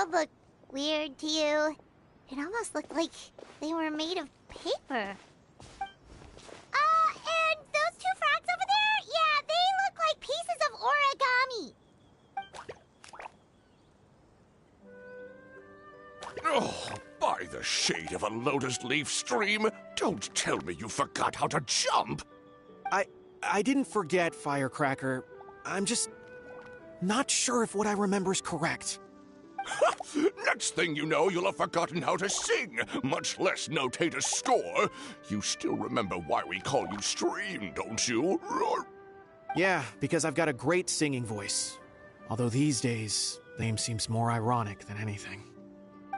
world look weird to you? It almost looked like they were made of paper. And those two frogs over there? Yeah, they look like pieces of origami. Oh, by the shade of a lotus leaf stream, don't tell me you forgot how to jump! I didn't forget, Firecracker. I'm just not sure if what I remember is correct. Next thing you know, you'll have forgotten how to sing, much less notate a score. You still remember why we call you Stream, don't you? Yeah, because I've got a great singing voice. Although these days, the name seems more ironic than anything.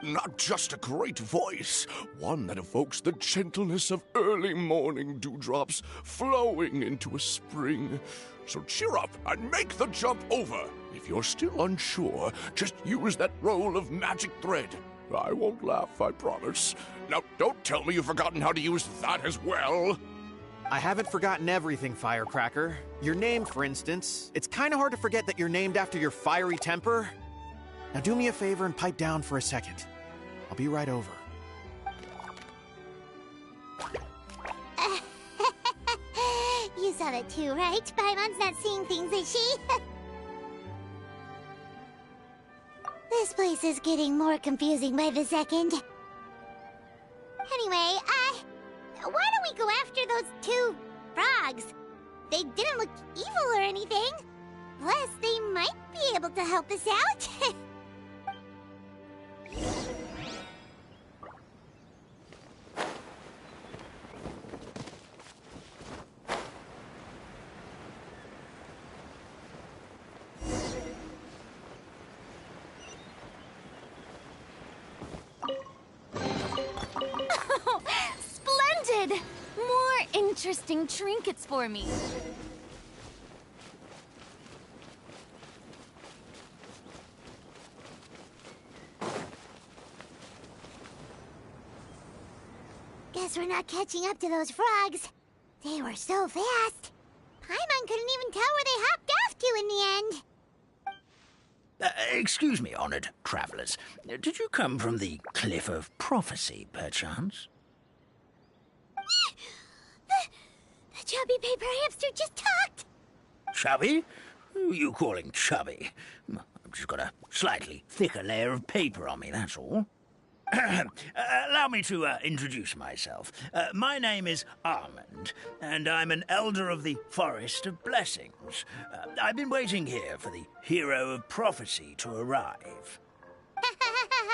Not just a great voice, one that evokes the gentleness of early morning dewdrops flowing into a spring. So cheer up and make the jump over. If you're still unsure, just use that roll of magic thread. I won't laugh, I promise. Now, don't tell me you've forgotten how to use that as well. I haven't forgotten everything, Firecracker. Your name, for instance. It's kind of hard to forget that you're named after your fiery temper. Now do me a favor and pipe down for a second. I'll be right over. You saw that too, right? Paimon's not seeing things, is she? This place is getting more confusing by the second. Anyway, why don't we go after those two frogs? They didn't look evil or anything. Plus, they might be able to help us out. Splendid! More interesting trinkets for me. Guess we're not catching up to those frogs. They were so fast. Paimon couldn't even tell where they hopped off to in the end. Excuse me, honored travelers. Did you come from the Cliff of Prophecy, perchance? The chubby paper hamster just talked. Chubby? Who are you calling chubby? I've just got a slightly thicker layer of paper on me, that's all. Allow me to introduce myself. My name is Armand, and I'm an elder of the Forest of Blessings. I've been waiting here for the hero of prophecy to arrive.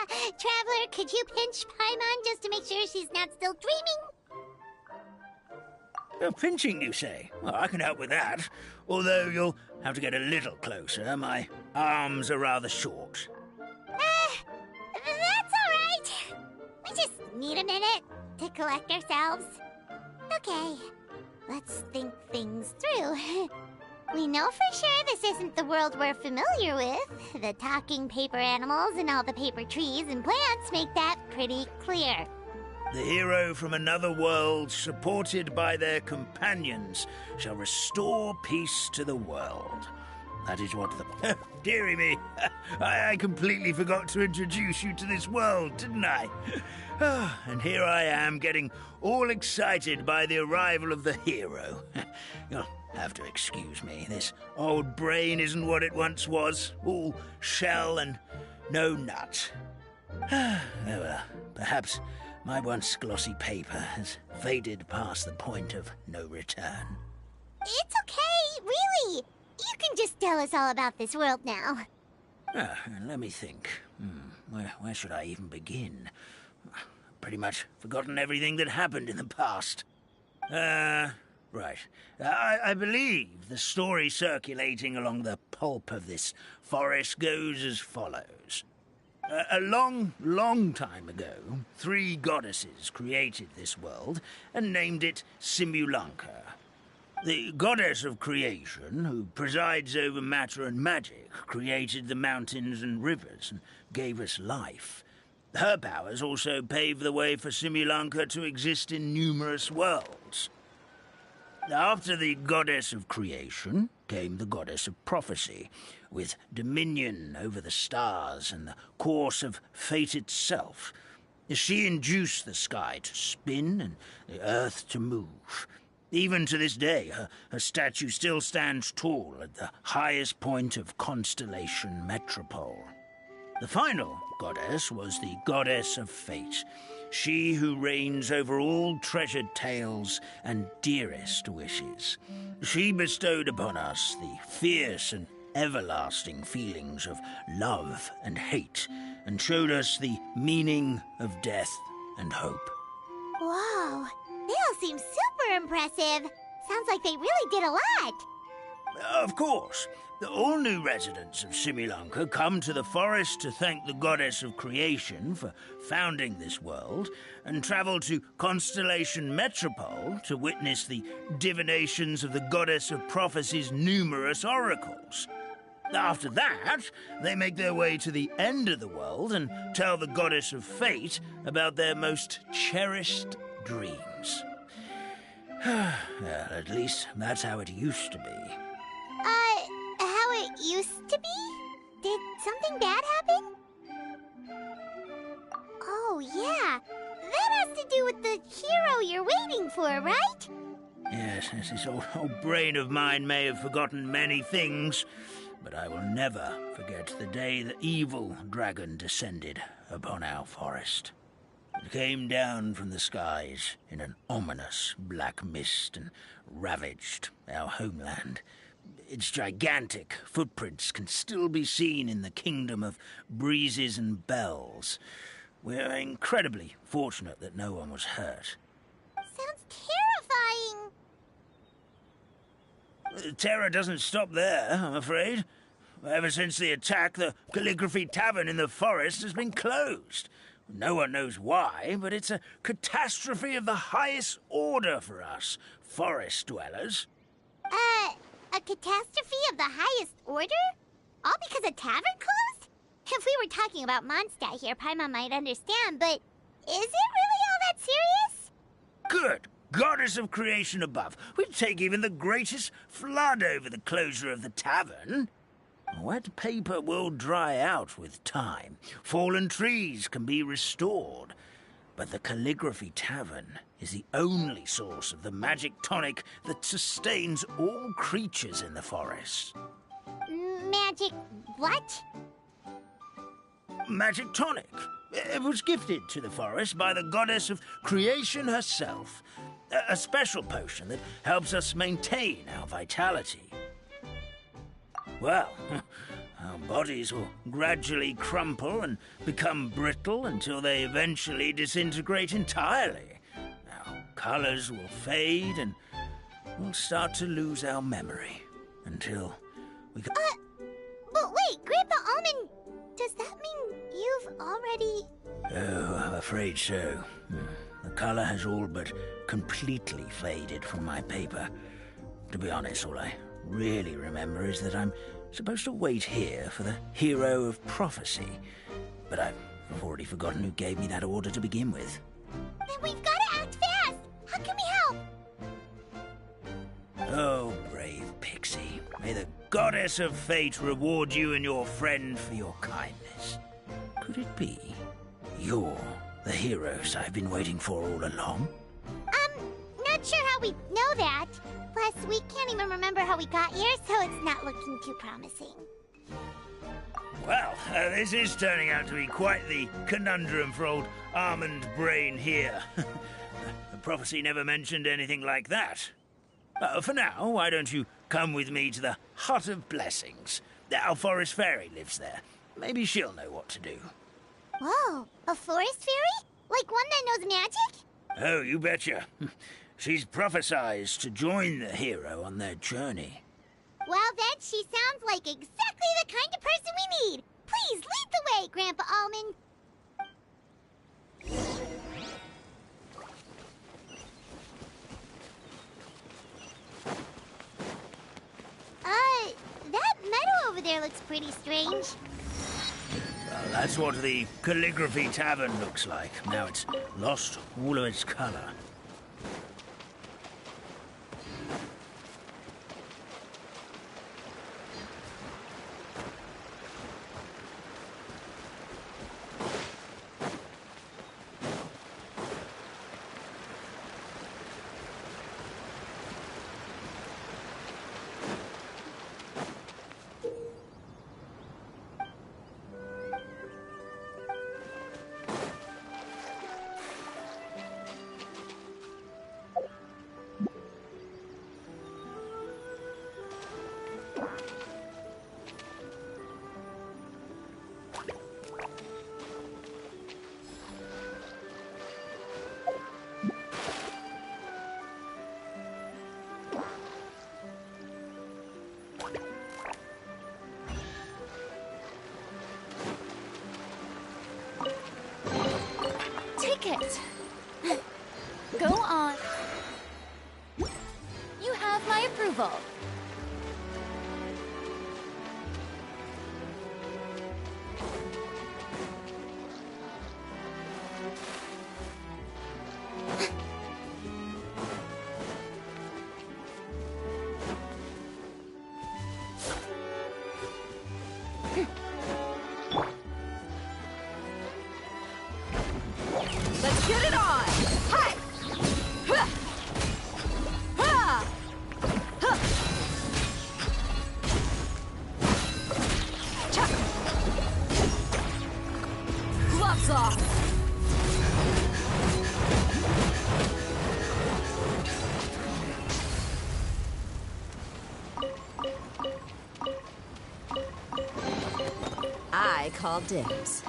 Traveler, could you pinch Paimon just to make sure she's not still dreaming? Pinching, you say? Well, I can help with that. Although you'll have to get a little closer. My arms are rather short. That's all right. We just need a minute to collect ourselves. Okay, let's think things through. We know for sure this isn't the world we're familiar with. The talking paper animals and all the paper trees and plants make that pretty clear. The hero from another world, supported by their companions, shall restore peace to the world. That is what the... Dearie me, I completely forgot to introduce you to this world, didn't I? And here I am, getting all excited by the arrival of the hero. You'll have to excuse me. This old brain isn't what it once was, all shell and no nut. Oh well, perhaps my once glossy paper has faded past the point of no return. It's okay, really. You can just tell us all about this world now. Let me think. Where should I even begin? Pretty much forgotten everything that happened in the past. Right. I believe the story circulating along the pulp of this forest goes as follows. A long, long time ago, 3 goddesses created this world and named it Simulanka. The goddess of creation, who presides over matter and magic, created the mountains and rivers and gave us life. Her powers also paved the way for Simulanka to exist in numerous worlds. After the goddess of creation came the goddess of prophecy, with dominion over the stars and the course of fate itself. She induced the sky to spin and the earth to move. Even to this day, her statue still stands tall at the highest point of Constellation Metropole. The final goddess was the goddess of fate, she who reigns over all treasured tales and dearest wishes. She bestowed upon us the fierce and everlasting feelings of love and hate, and showed us the meaning of death and hope. Whoa, they all seem super impressive. Sounds like they really did a lot. Of course. All new residents of Similanka come to the forest to thank the goddess of creation for founding this world, and travel to Constellation Metropole to witness the divinations of the goddess of prophecy's numerous oracles. After that, they make their way to the end of the world and tell the goddess of fate about their most cherished dreams. Well, at least that's how it used to be. How it used to be? Did something bad happen? Oh, yeah. That has to do with the hero you're waiting for, right? Yes, this old brain of mine may have forgotten many things, but I will never forget the day the evil dragon descended upon our forest. It came down from the skies in an ominous black mist and ravaged our homeland. Its gigantic footprints can still be seen in the kingdom of breezes and bells. We're incredibly fortunate that no one was hurt. Sounds terrifying. The terror doesn't stop there, I'm afraid. Ever since the attack, the Calligraphy Tavern in the forest has been closed. No one knows why, but it's a catastrophe of the highest order for us, forest dwellers. A catastrophe of the highest order? All because a tavern closed? If we were talking about Mondstadt here, Paimon might understand, but is it really all that serious? Good goddess of creation above. We'd take even the greatest flood over the closure of the tavern. Wet paper will dry out with time. Fallen trees can be restored. But the Calligraphy Tavern is the only source of the magic tonic that sustains all creatures in the forest. Magic what? Magic tonic. It was gifted to the forest by the goddess of creation herself. A special potion that helps us maintain our vitality. Well, our bodies will gradually crumple and become brittle until they eventually disintegrate entirely. Our colors will fade and we'll start to lose our memory until we can... But wait, Grandpa Almond, does that mean you've already... Oh, I'm afraid so. The color has all but completely faded from my paper. To be honest, all I really remember is that I'm supposed to wait here for the hero of prophecy. But I've already forgotten who gave me that order to begin with. Then we've got to act fast! How can we help? Oh, brave Pixie. May the goddess of fate reward you and your friend for your kindness. Could it be you're the heroes I've been waiting for all along? Not sure how we know that. Plus, we can't even remember how we got here, so it's not looking too promising. Well, this is turning out to be quite the conundrum for old Almond Brain here. The prophecy never mentioned anything like that. For now, why don't you come with me to the Hut of Blessings? Our forest fairy lives there. Maybe she'll know what to do. Whoa, a forest fairy? Like one that knows magic? Oh, you betcha. She's prophesied to join the hero on their journey. Well, then she sounds like exactly the kind of person we need. Please lead the way, Grandpa Almond. That meadow over there looks pretty strange. Well, that's what the Calligraphy Tavern looks like. Now it's lost all of its color. Ticket. Go on. You have my approval. Let's get it on! Hi! Ha! Ha! Ha! Cha! Gloves off! I call dibs.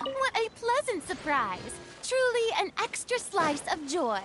What a pleasant surprise. Truly an extra slice of joy.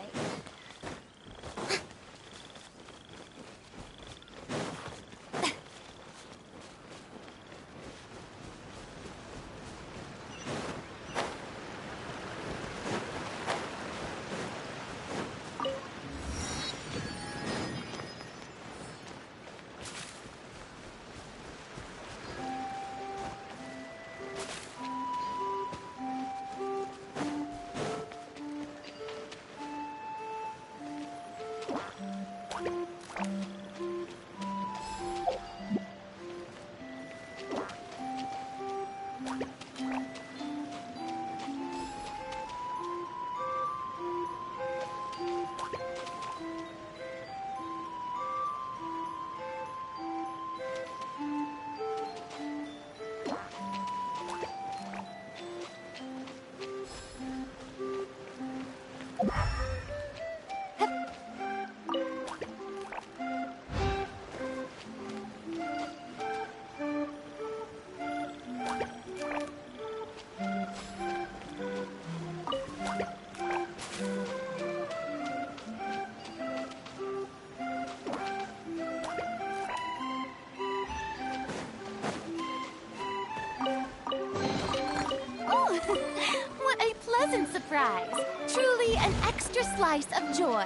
pleasant surprise. Truly an extra slice of joy.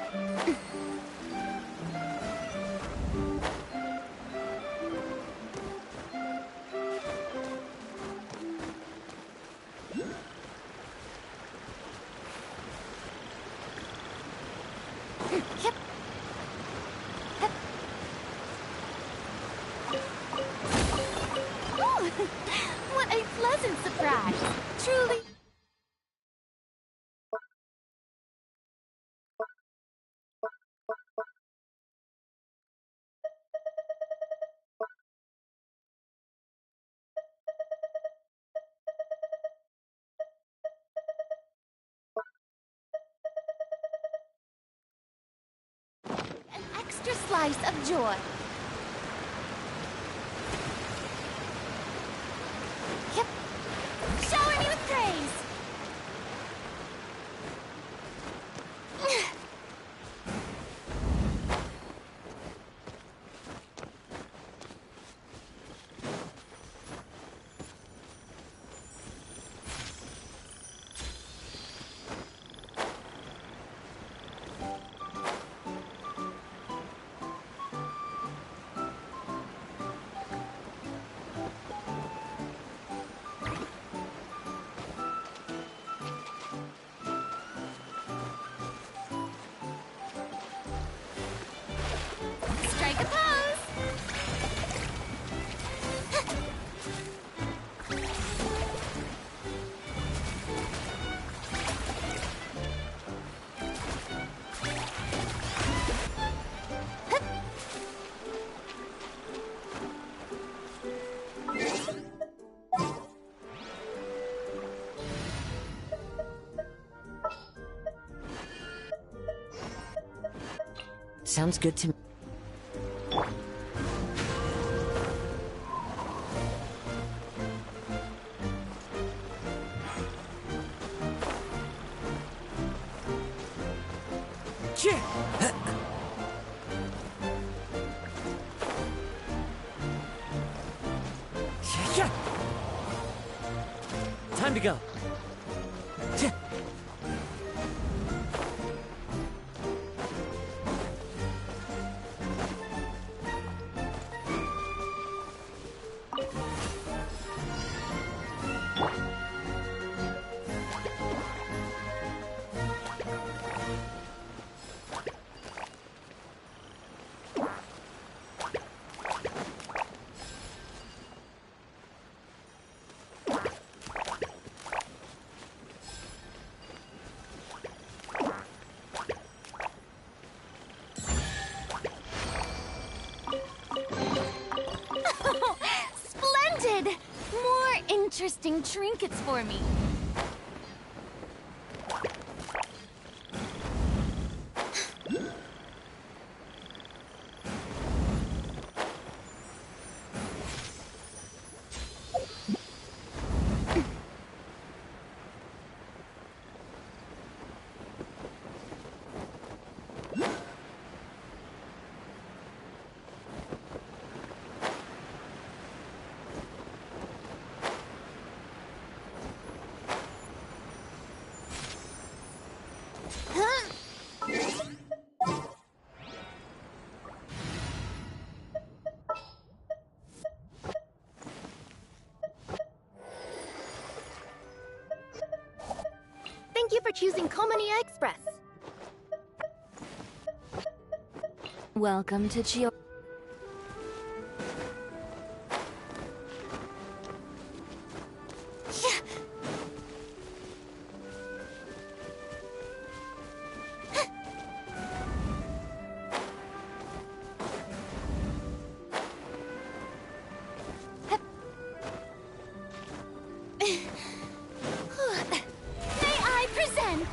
Yep. Oh, what a pleasant surprise. Truly. An extra slice of joy. Yep. Shower me with praise. Strike a pose. Sounds good to me. Time to go. Splendid! More interesting trinkets for me. Thank you for choosing Komonia Express. Welcome to Chio. May I present?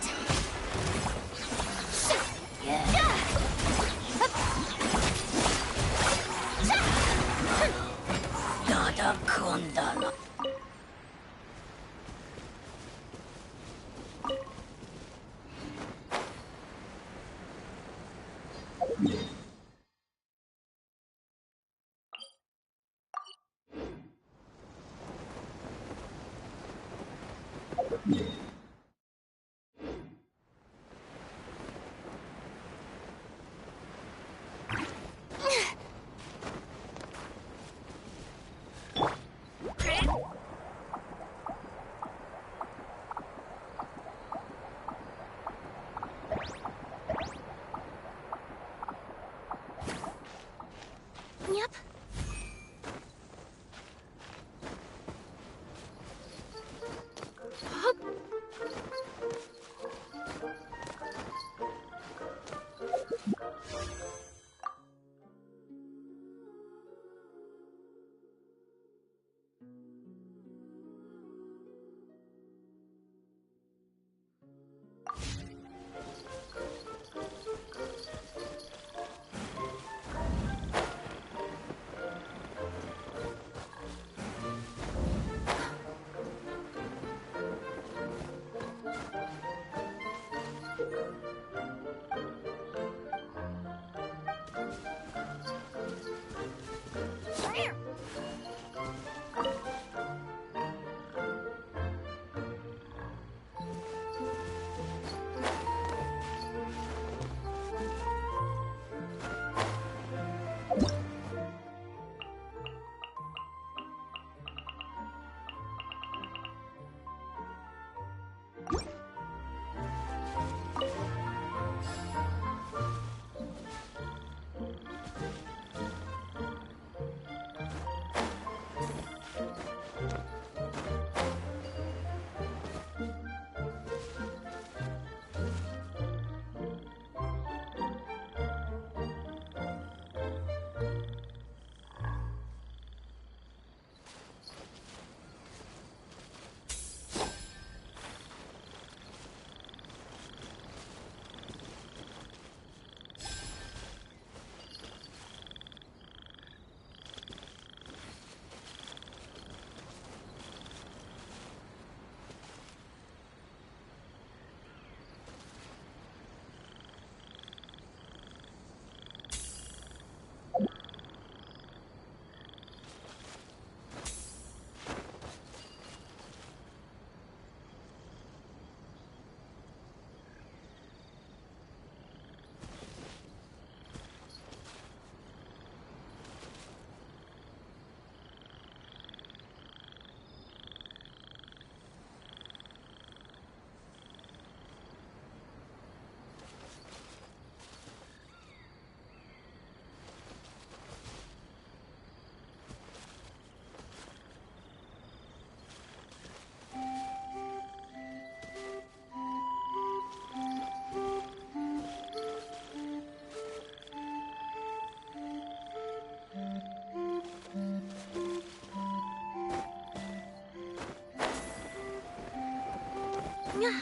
Yep.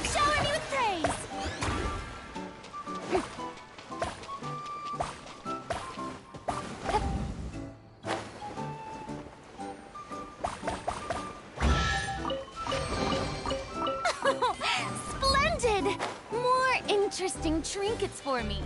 Shower me with praise! Splendid! More interesting trinkets for me.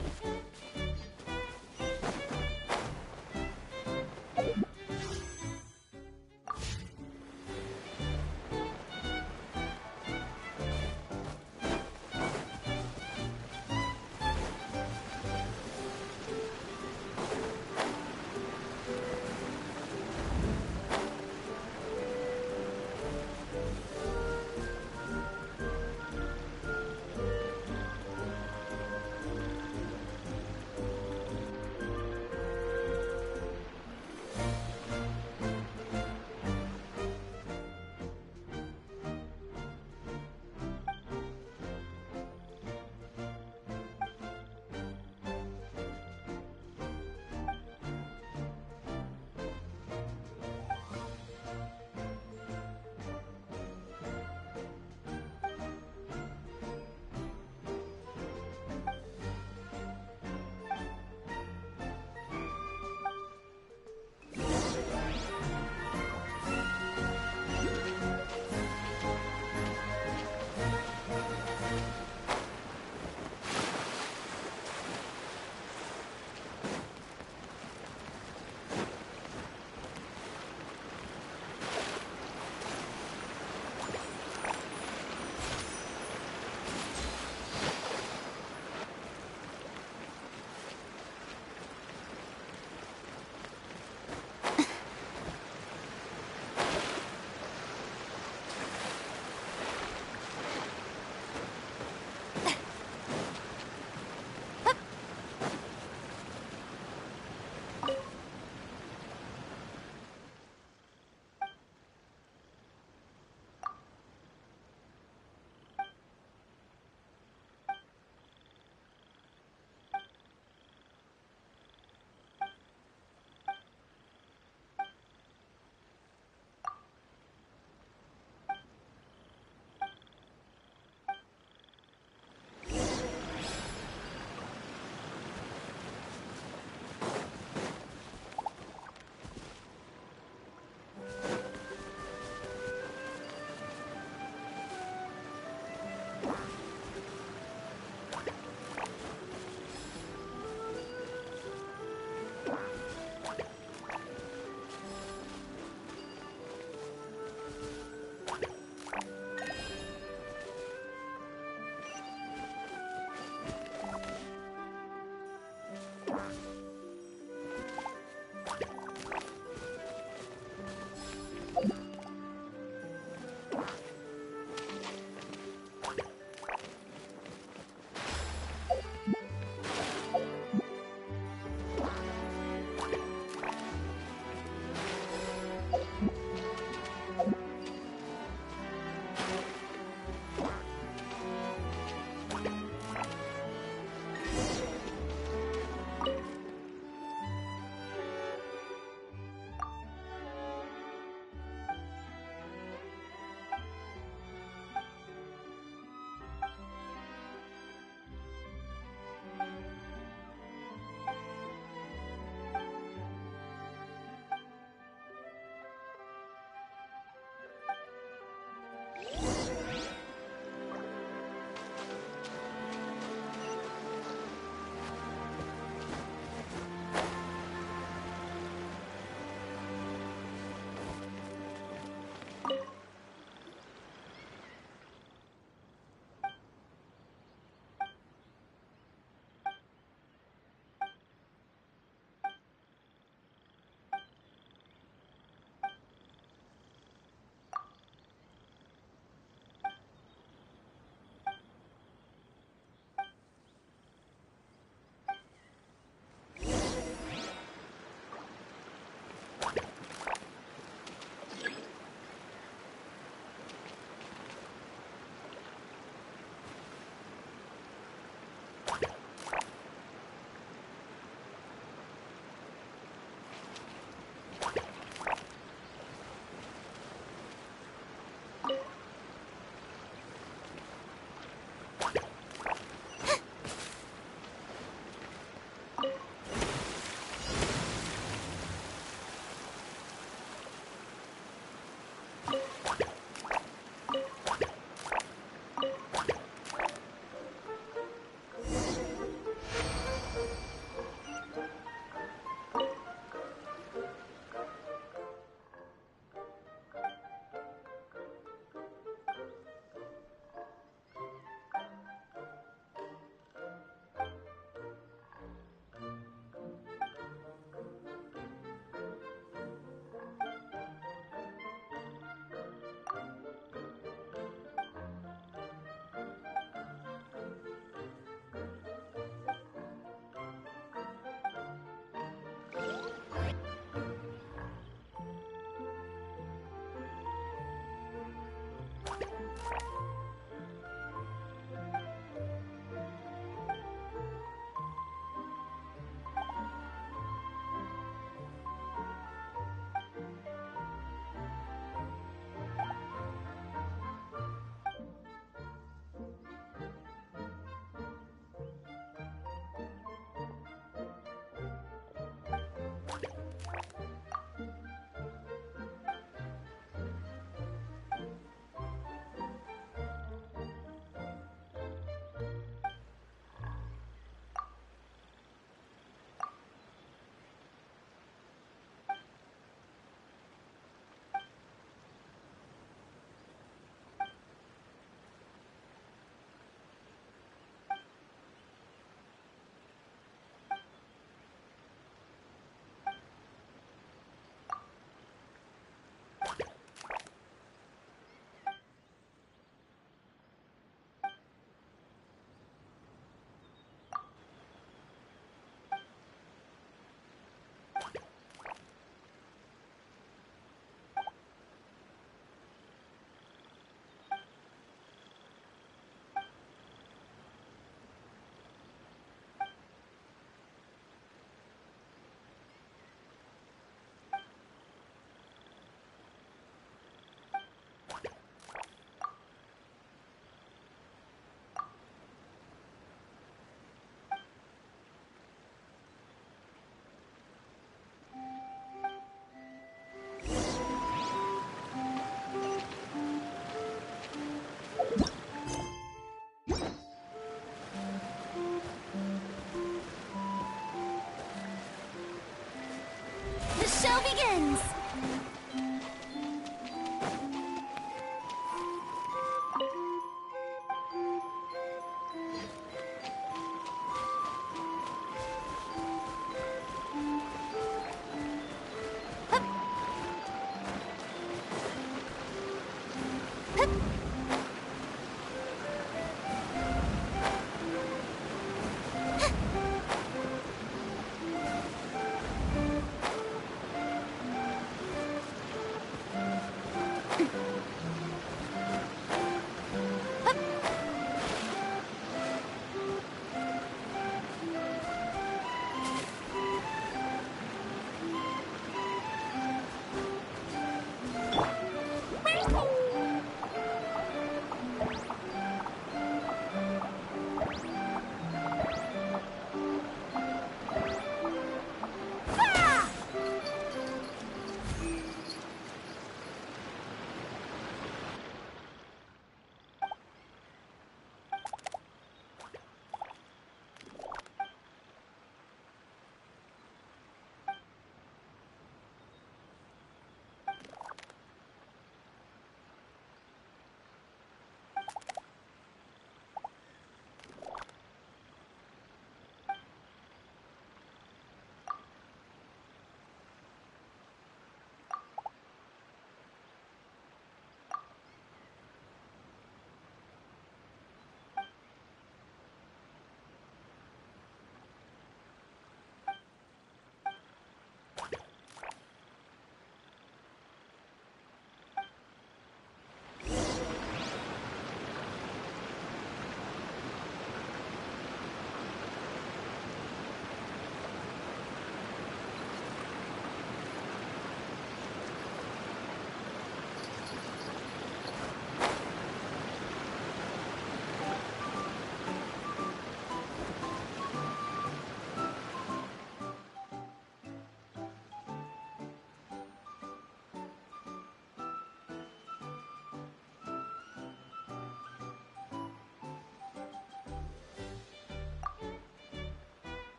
begins!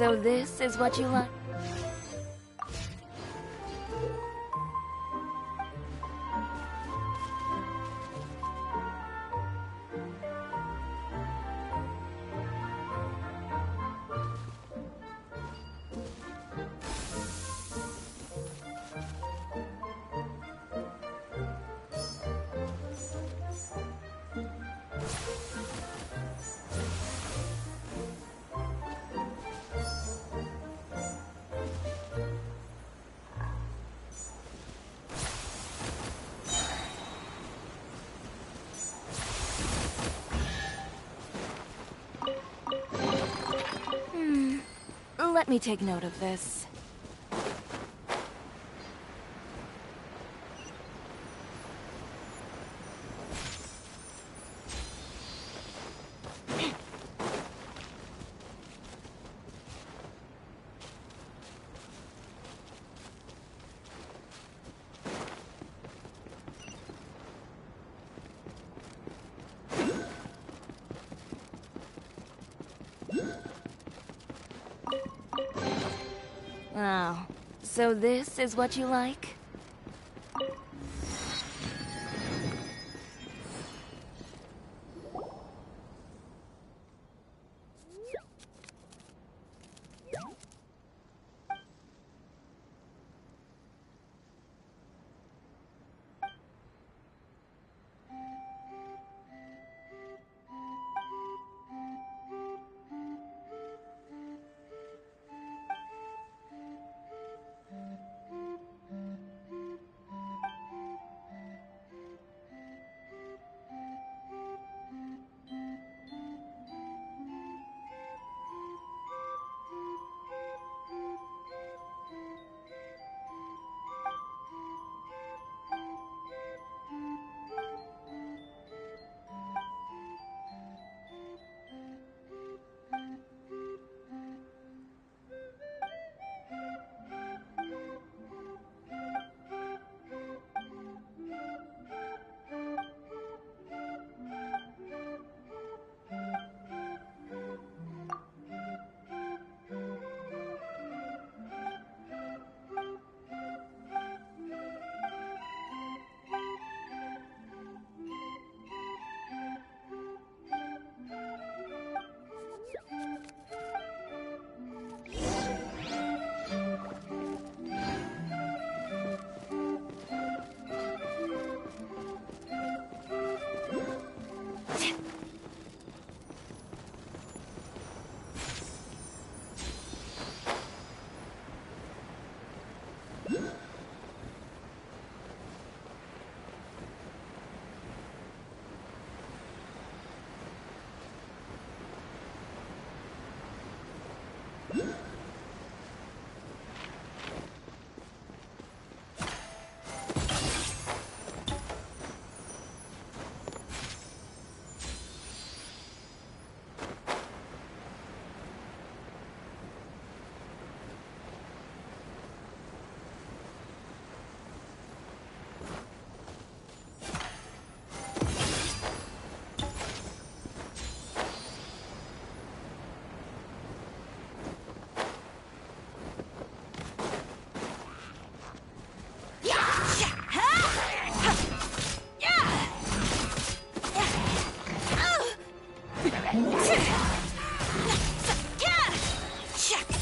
So this is what you like? Let me take note of this. Oh, so this is what you like?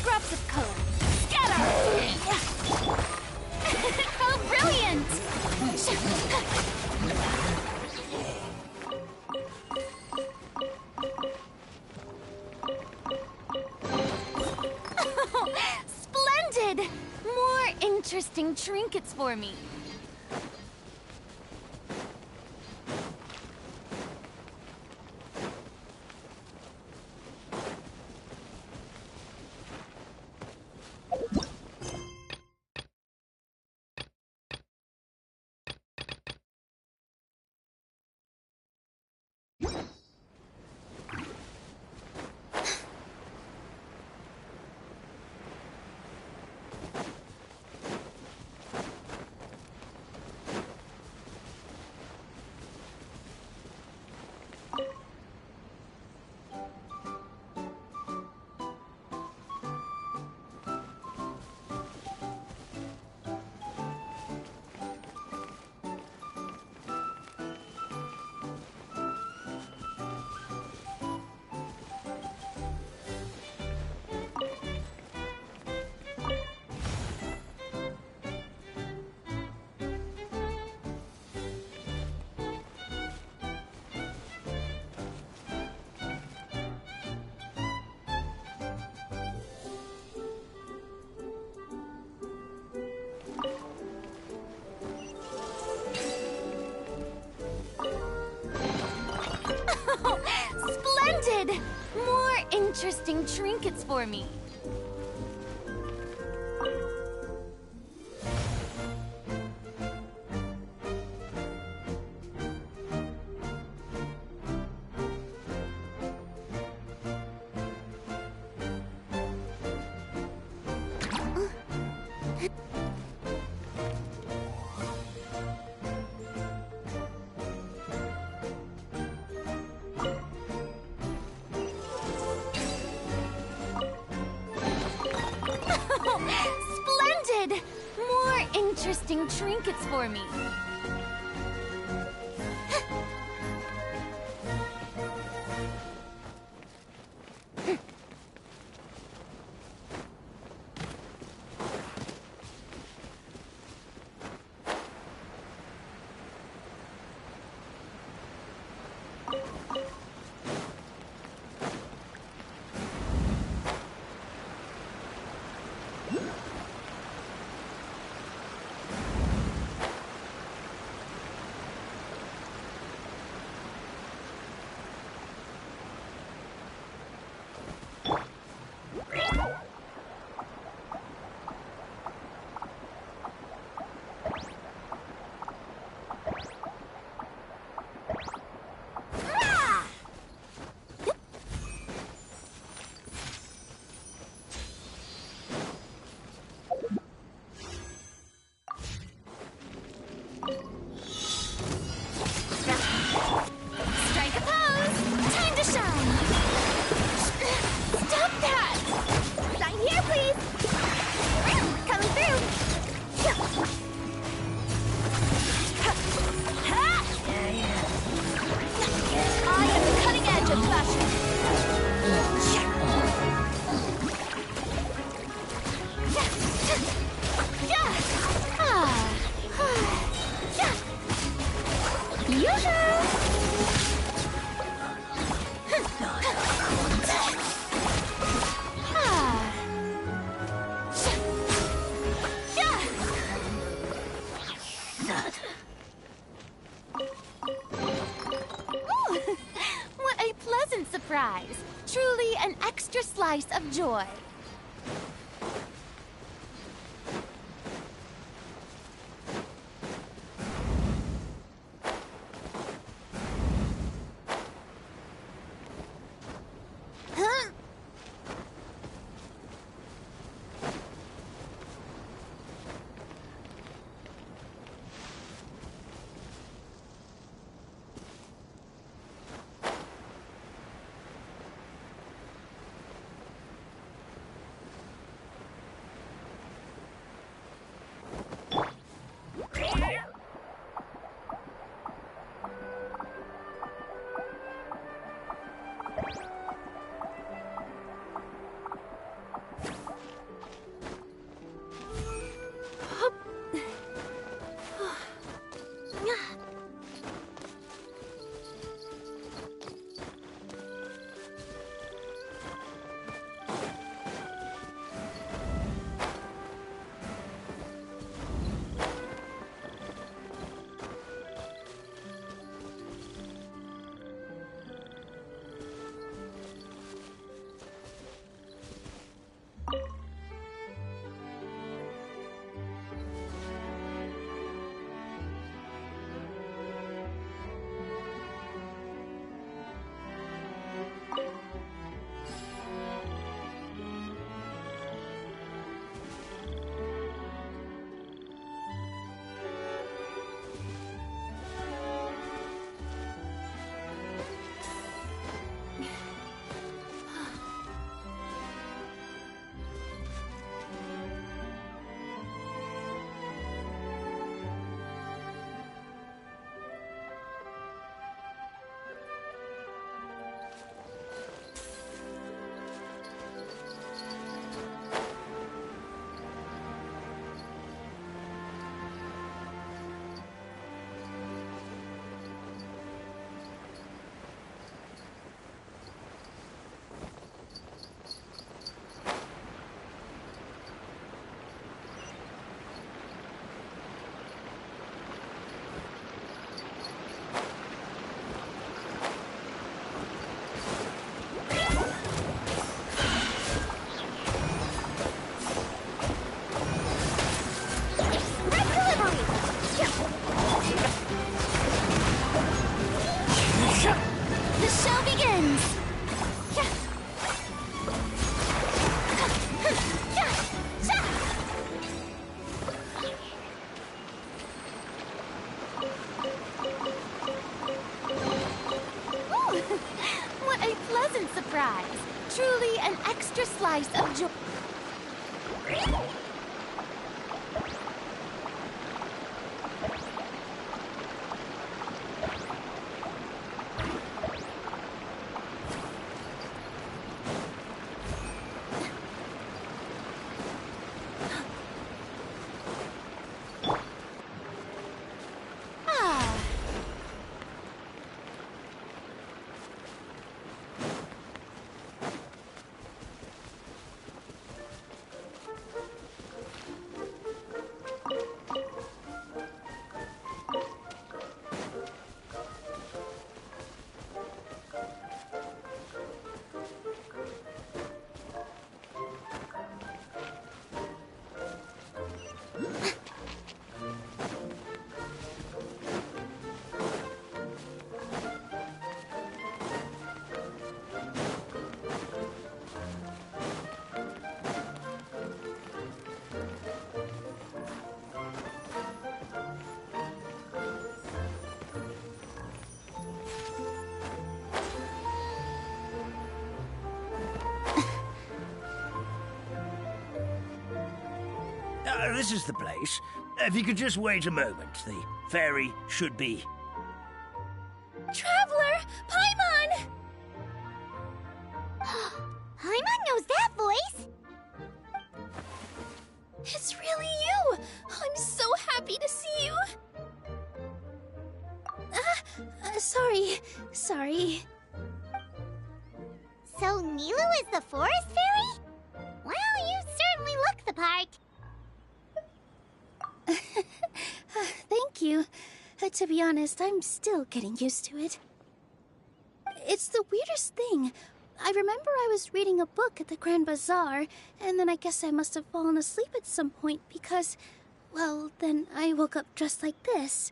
Scraps of color. Scatter! How brilliant! Splendid! More interesting trinkets for me. Splendid! More interesting trinkets for me. Splendid! More interesting trinkets for me. Strike a pose! Time to shine! Stop that! Sign here, please! Coming through! I am the cutting edge of fashion! What a pleasant surprise! Truly an extra slice of joy. Huh? pleasant surprise. Truly an extra slice of joy. This is the place. If you could just wait a moment, the ferry should be... Traveler! Paimon! Paimon knows that voice! It's really you! I'm so happy to see you! Sorry. So Nilu is the forest fairy? Well, you certainly look the part. Thank you. To be honest, I'm still getting used to it. It's the weirdest thing. I remember I was reading a book at the Grand Bazaar, and then I guess I must have fallen asleep at some point because, well, then I woke up dressed like this.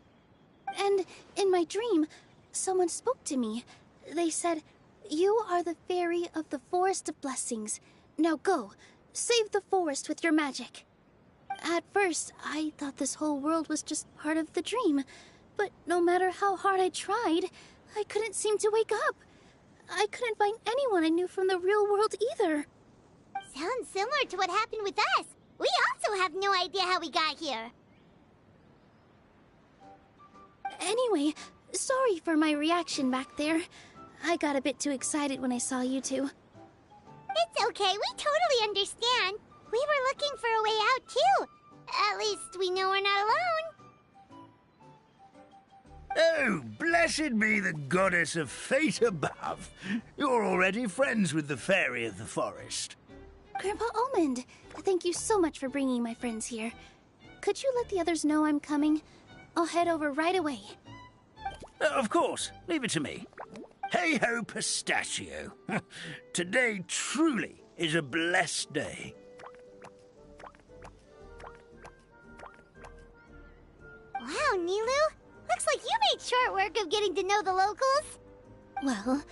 And in my dream, someone spoke to me. They said, "You are the fairy of the Forest of Blessings. Now go, save the forest with your magic." At first, I thought this whole world was just part of the dream, but no matter how hard I tried, I couldn't seem to wake up. I couldn't find anyone I knew from the real world either. Sounds similar to what happened with us. We also have no idea how we got here. Anyway, sorry for my reaction back there. I got a bit too excited when I saw you two. It's okay, we totally understand. We were looking for a way out, too. At least we know we're not alone. Oh, blessed be the goddess of fate above. You're already friends with the fairy of the forest. Grandpa Almond, thank you so much for bringing my friends here. Could you let the others know I'm coming? I'll head over right away. Of course, leave it to me. Hey-ho, pistachio. Today truly is a blessed day. Wow, Nilu. Looks like you made short work of getting to know the locals. Well,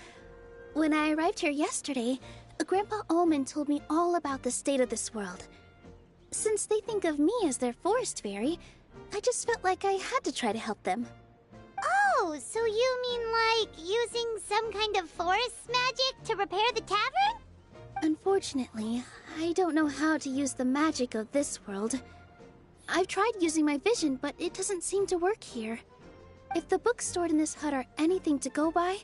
when I arrived here yesterday, Grandpa Almond told me all about the state of this world. Since they think of me as their forest fairy, I just felt like I had to try to help them. Oh, so you mean like using some kind of forest magic to repair the tavern? Unfortunately, I don't know how to use the magic of this world. I've tried using my vision, but it doesn't seem to work here. If the books stored in this hut are anything to go by,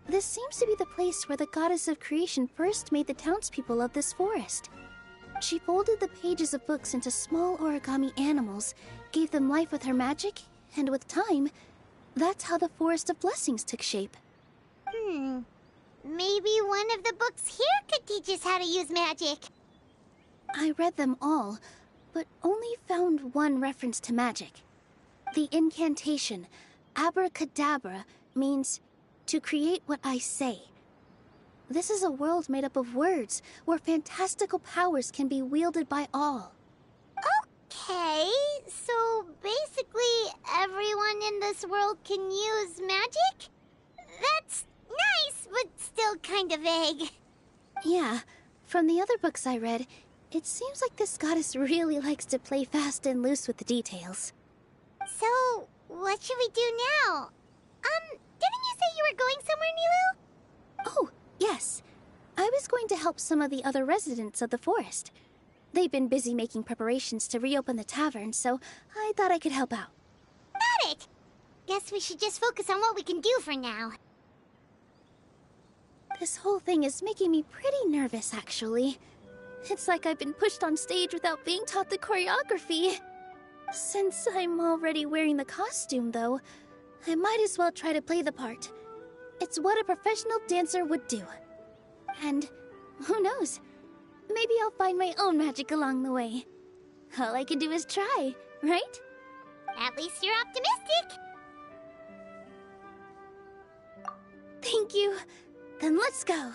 this seems to be the place where the goddess of creation first made the townspeople of this forest. She folded the pages of books into small origami animals, gave them life with her magic, and with time, that's how the Forest of Blessings took shape. Maybe one of the books here could teach us how to use magic. I read them all, but only found one reference to magic. The incantation, abracadabra, means to create what I say. This is a world made up of words, where fantastical powers can be wielded by all. Okay, so basically everyone in this world can use magic? That's nice, but still kind of vague. Yeah, from the other books I read, it seems like this goddess really likes to play fast and loose with the details. So, what should we do now? Didn't you say you were going somewhere, Nilu? Oh, yes. was going to help some of the other residents of the forest. They've been busy making preparations to reopen the tavern, so I thought I could help out. Got it! Guess we should just focus on what we can do for now. This whole thing is making me pretty nervous, actually. It's like I've been pushed on stage without being taught the choreography. Since I'm already wearing the costume, though, I might as well try to play the part. It's what a professional dancer would do. And who knows? Maybe I'll find my own magic along the way. All I can do is try, right? At least you're optimistic. Thank you. Then let's go.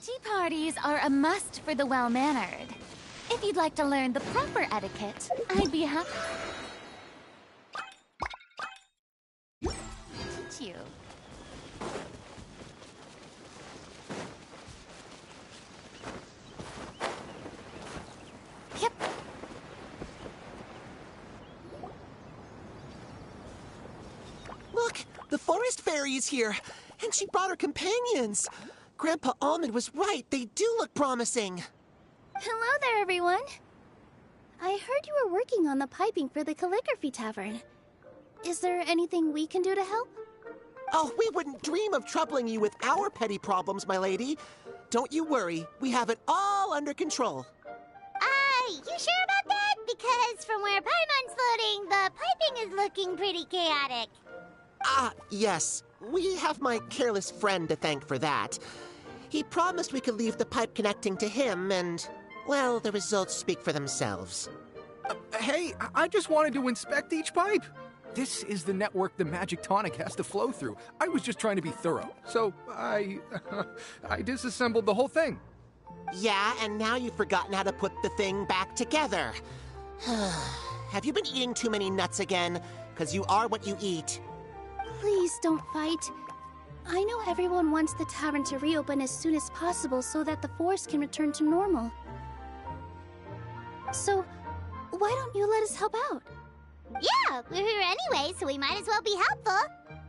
Tea parties are a must for the well-mannered. If you'd like to learn the proper etiquette, I'd be happy to teach you. Yep. Look, the forest fairy is here, and she brought her companions. Grandpa Almond was right. They do look promising. Hello there, everyone. I heard you were working on the piping for the calligraphy tavern. Is there anything we can do to help? Oh, we wouldn't dream of troubling you with our petty problems, my lady. Don't you worry. We have it all under control. You sure about that? Because from where Paimon's floating, the piping is looking pretty chaotic. Ah, yes. We have my careless friend to thank for that. He promised we could leave the pipe connecting to him, and, well, the results speak for themselves. Hey, I just wanted to inspect each pipe. This is the network the magic tonic has to flow through. I was just trying to be thorough, so I disassembled the whole thing. Yeah, and now you've forgotten how to put the thing back together. Have you been eating too many nuts again? 'Cause you are what you eat. Please don't fight. I know everyone wants the tavern to reopen as soon as possible so that the forest can return to normal. So, why don't you let us help out? Yeah, we're here anyway, so we might as well be helpful.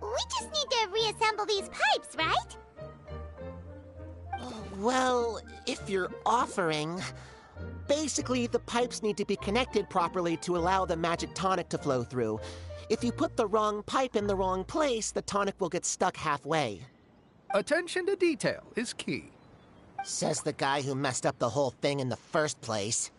We just need to reassemble these pipes, right? Well, if you're offering... Basically, the pipes need to be connected properly to allow the magic tonic to flow through. If you put the wrong pipe in the wrong place, the tonic will get stuck halfway. Attention to detail is key. Says the guy who messed up the whole thing in the first place.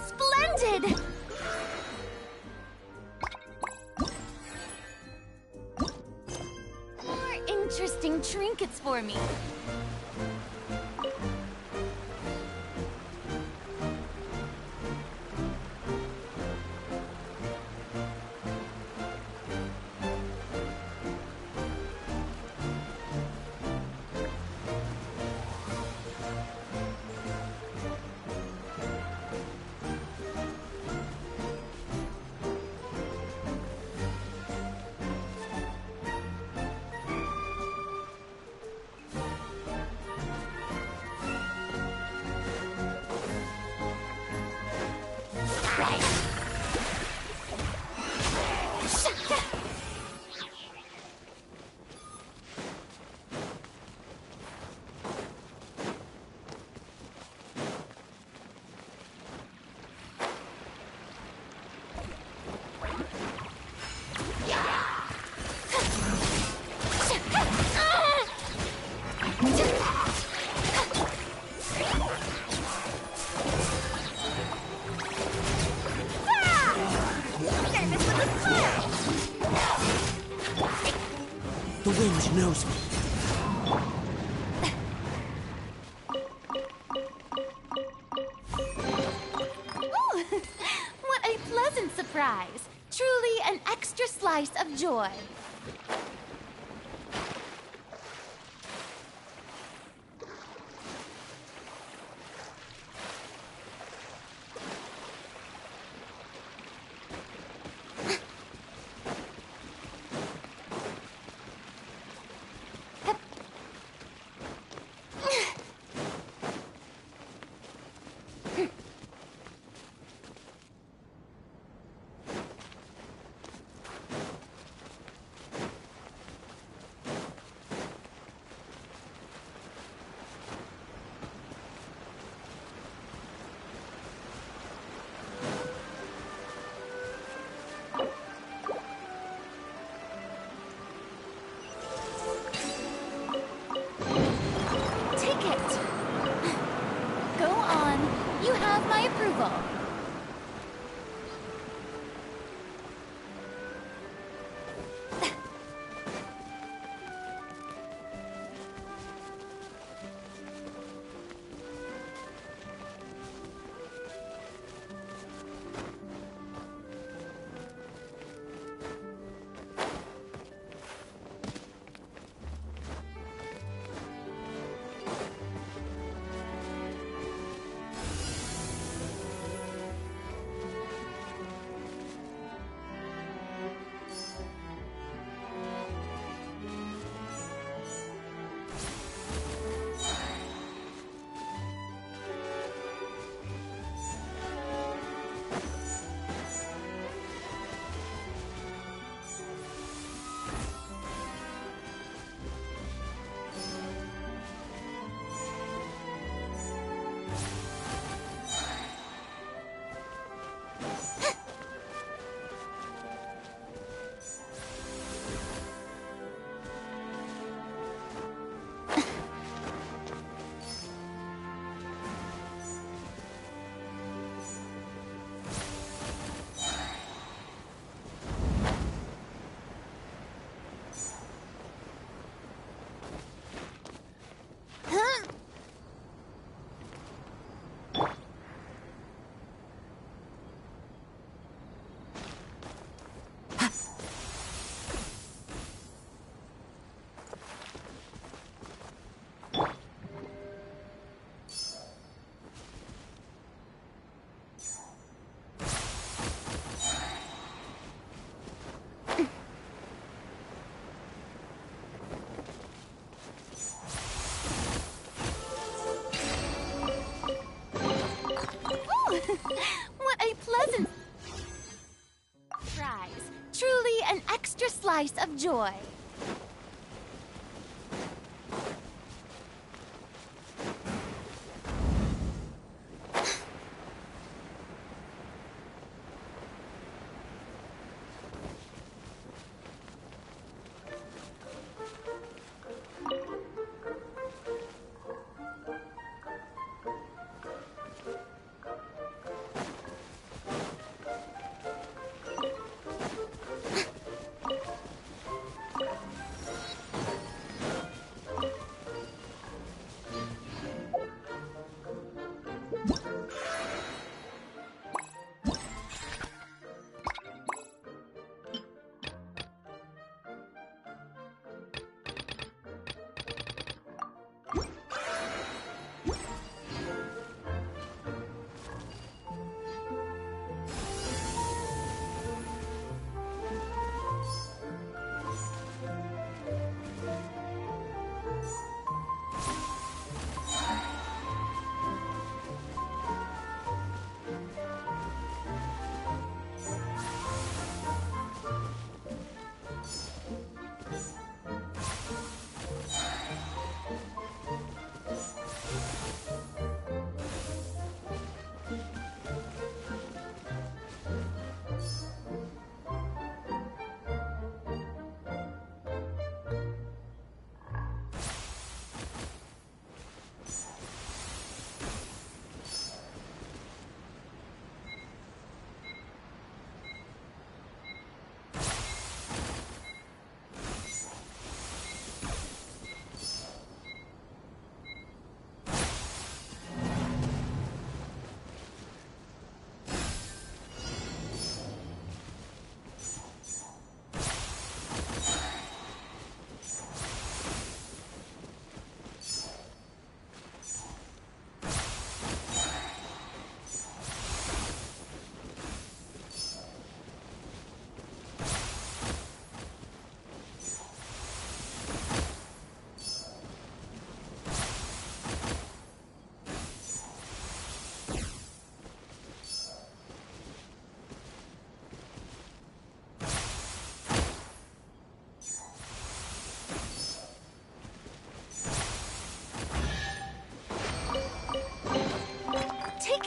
Splendid! More interesting trinkets for me. The wind knows me. Ooh, what a pleasant surprise. Truly an extra slice of joy. Go on. You have my approval. spice of joy.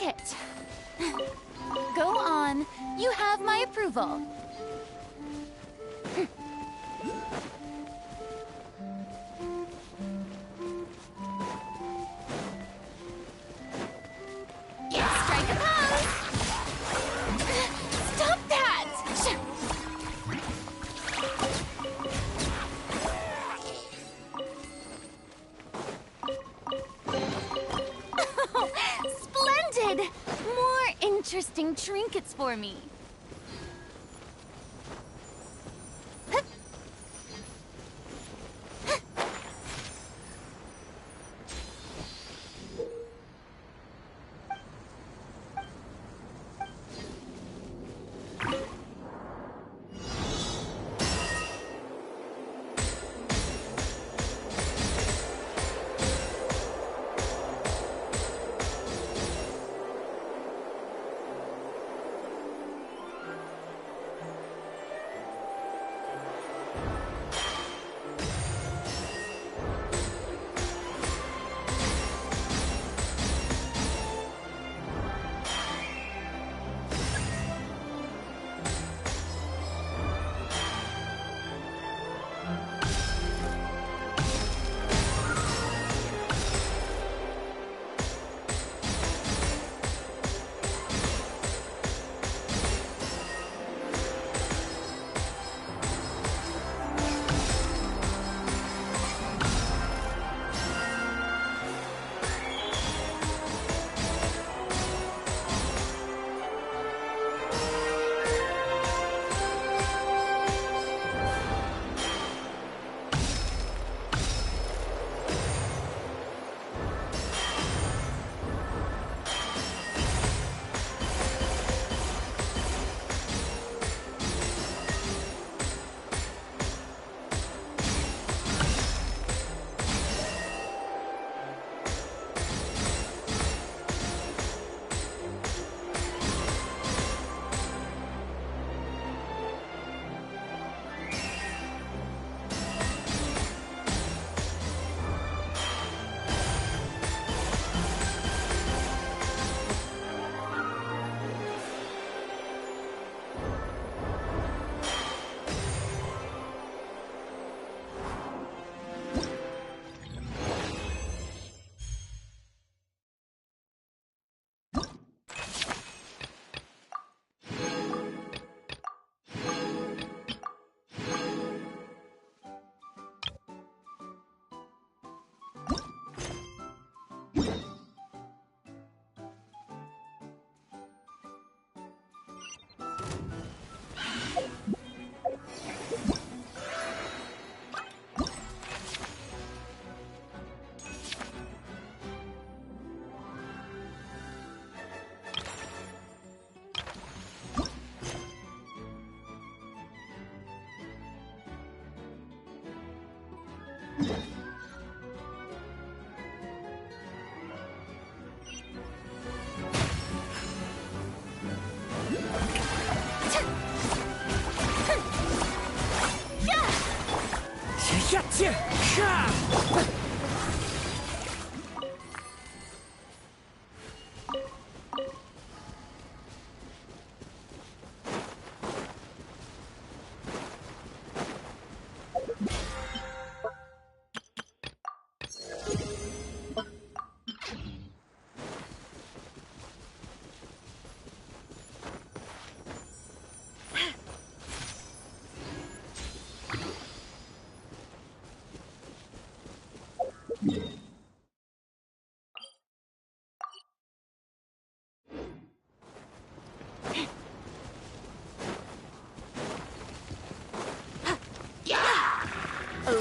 It. Go on. You have my approval. Strike a pose. Stop that! Splendid! More interesting trinkets for me.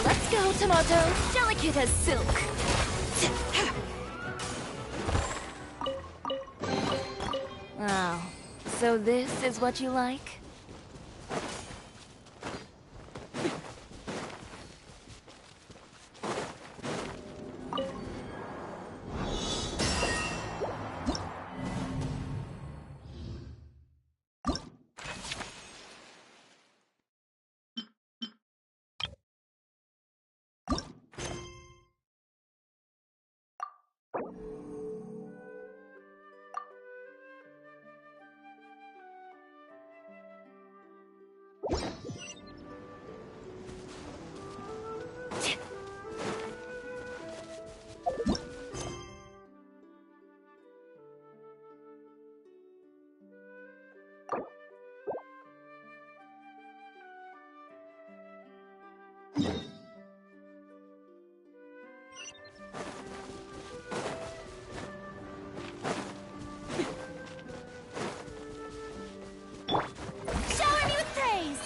Let's go, Tomato. Delicate as silk. Oh, so this is what you like? Shower me with praise!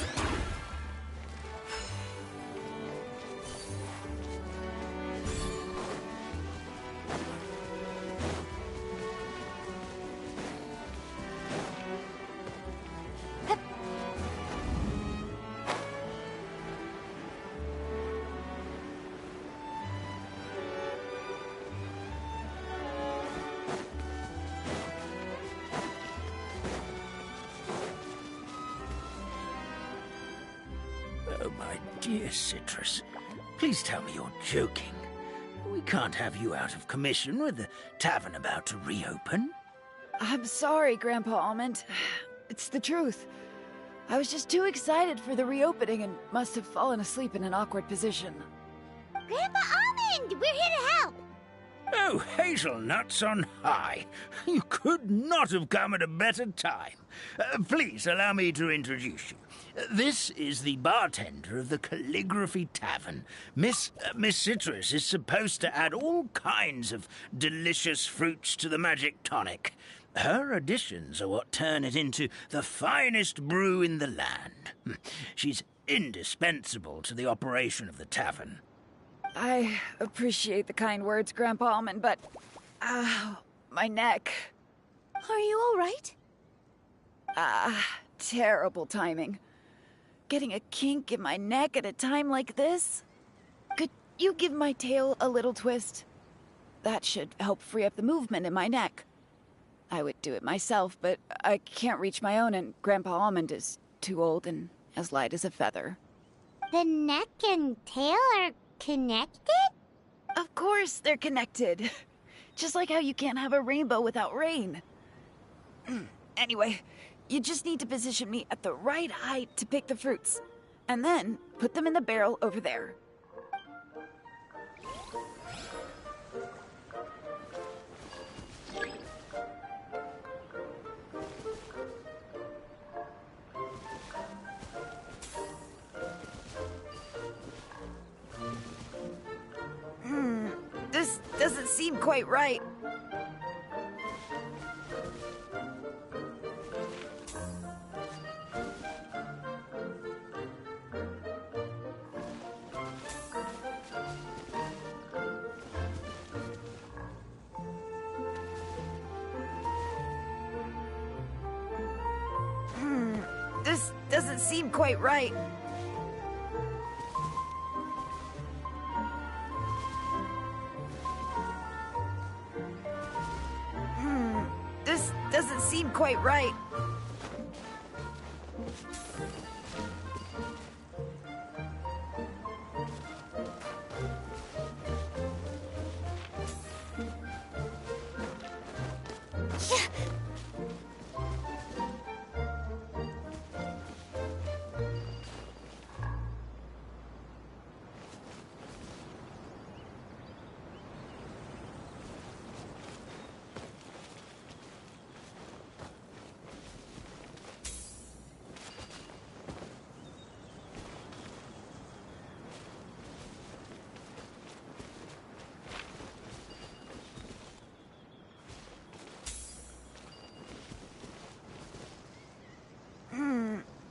Oh, my dear Citrus, please tell me you're joking. We can't have you out of commission with the tavern about to reopen. I'm sorry, Grandpa Almond. It's the truth. I was just too excited for the reopening and must have fallen asleep in an awkward position. Grandpa Almond, we're here to help. Oh, hazelnuts on high. You could not have come at a better time. Please allow me to introduce you. This is the bartender of the Calligraphy Tavern. Miss Citrus is supposed to add all kinds of delicious fruits to the magic tonic. Her additions are what turn it into the finest brew in the land. She's indispensable to the operation of the tavern. I appreciate the kind words, Grandpa Almond, but... my neck. Are you all right? Terrible timing. Getting a kink in my neck at a time like this? Could you give my tail a little twist? That should help free up the movement in my neck. I would do it myself, but I can't reach my own, and Grandpa Almond is too old and as light as a feather. The neck and tail are connected? Of course they're connected. Just like how you can't have a rainbow without rain. Anyway, you just need to position me at the right height to pick the fruits, and then put them in the barrel over there. This doesn't seem quite right. doesn't seem quite right. This doesn't seem quite right.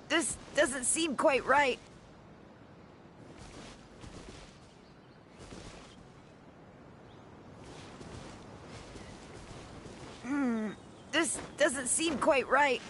This doesn't seem quite right. This doesn't seem quite right.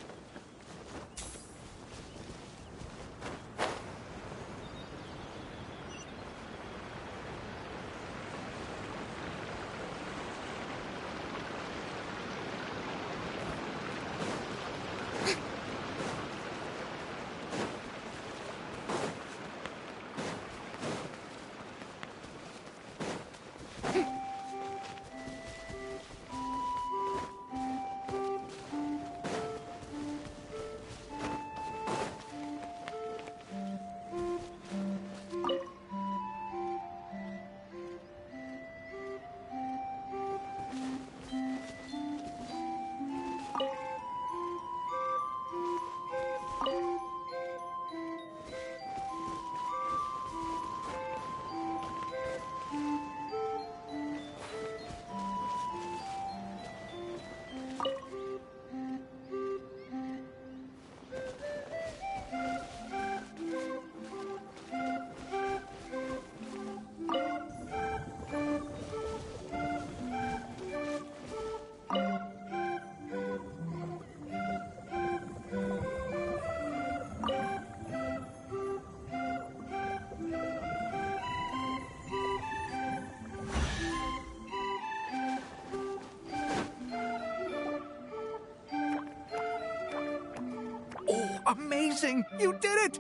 Amazing! You did it!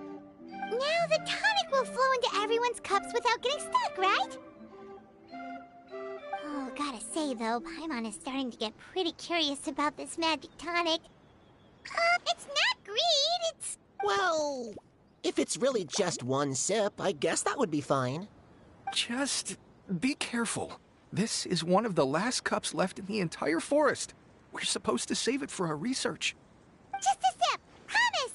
Now the tonic will flow into everyone's cups without getting stuck, right? Oh, gotta say though, Paimon is starting to get pretty curious about this magic tonic. It's not greed, it's... Well, if it's really just one sip, I guess that would be fine. Just be careful. This is one of the last cups left in the entire forest. We're supposed to save it for our research. Just a sip! Promise!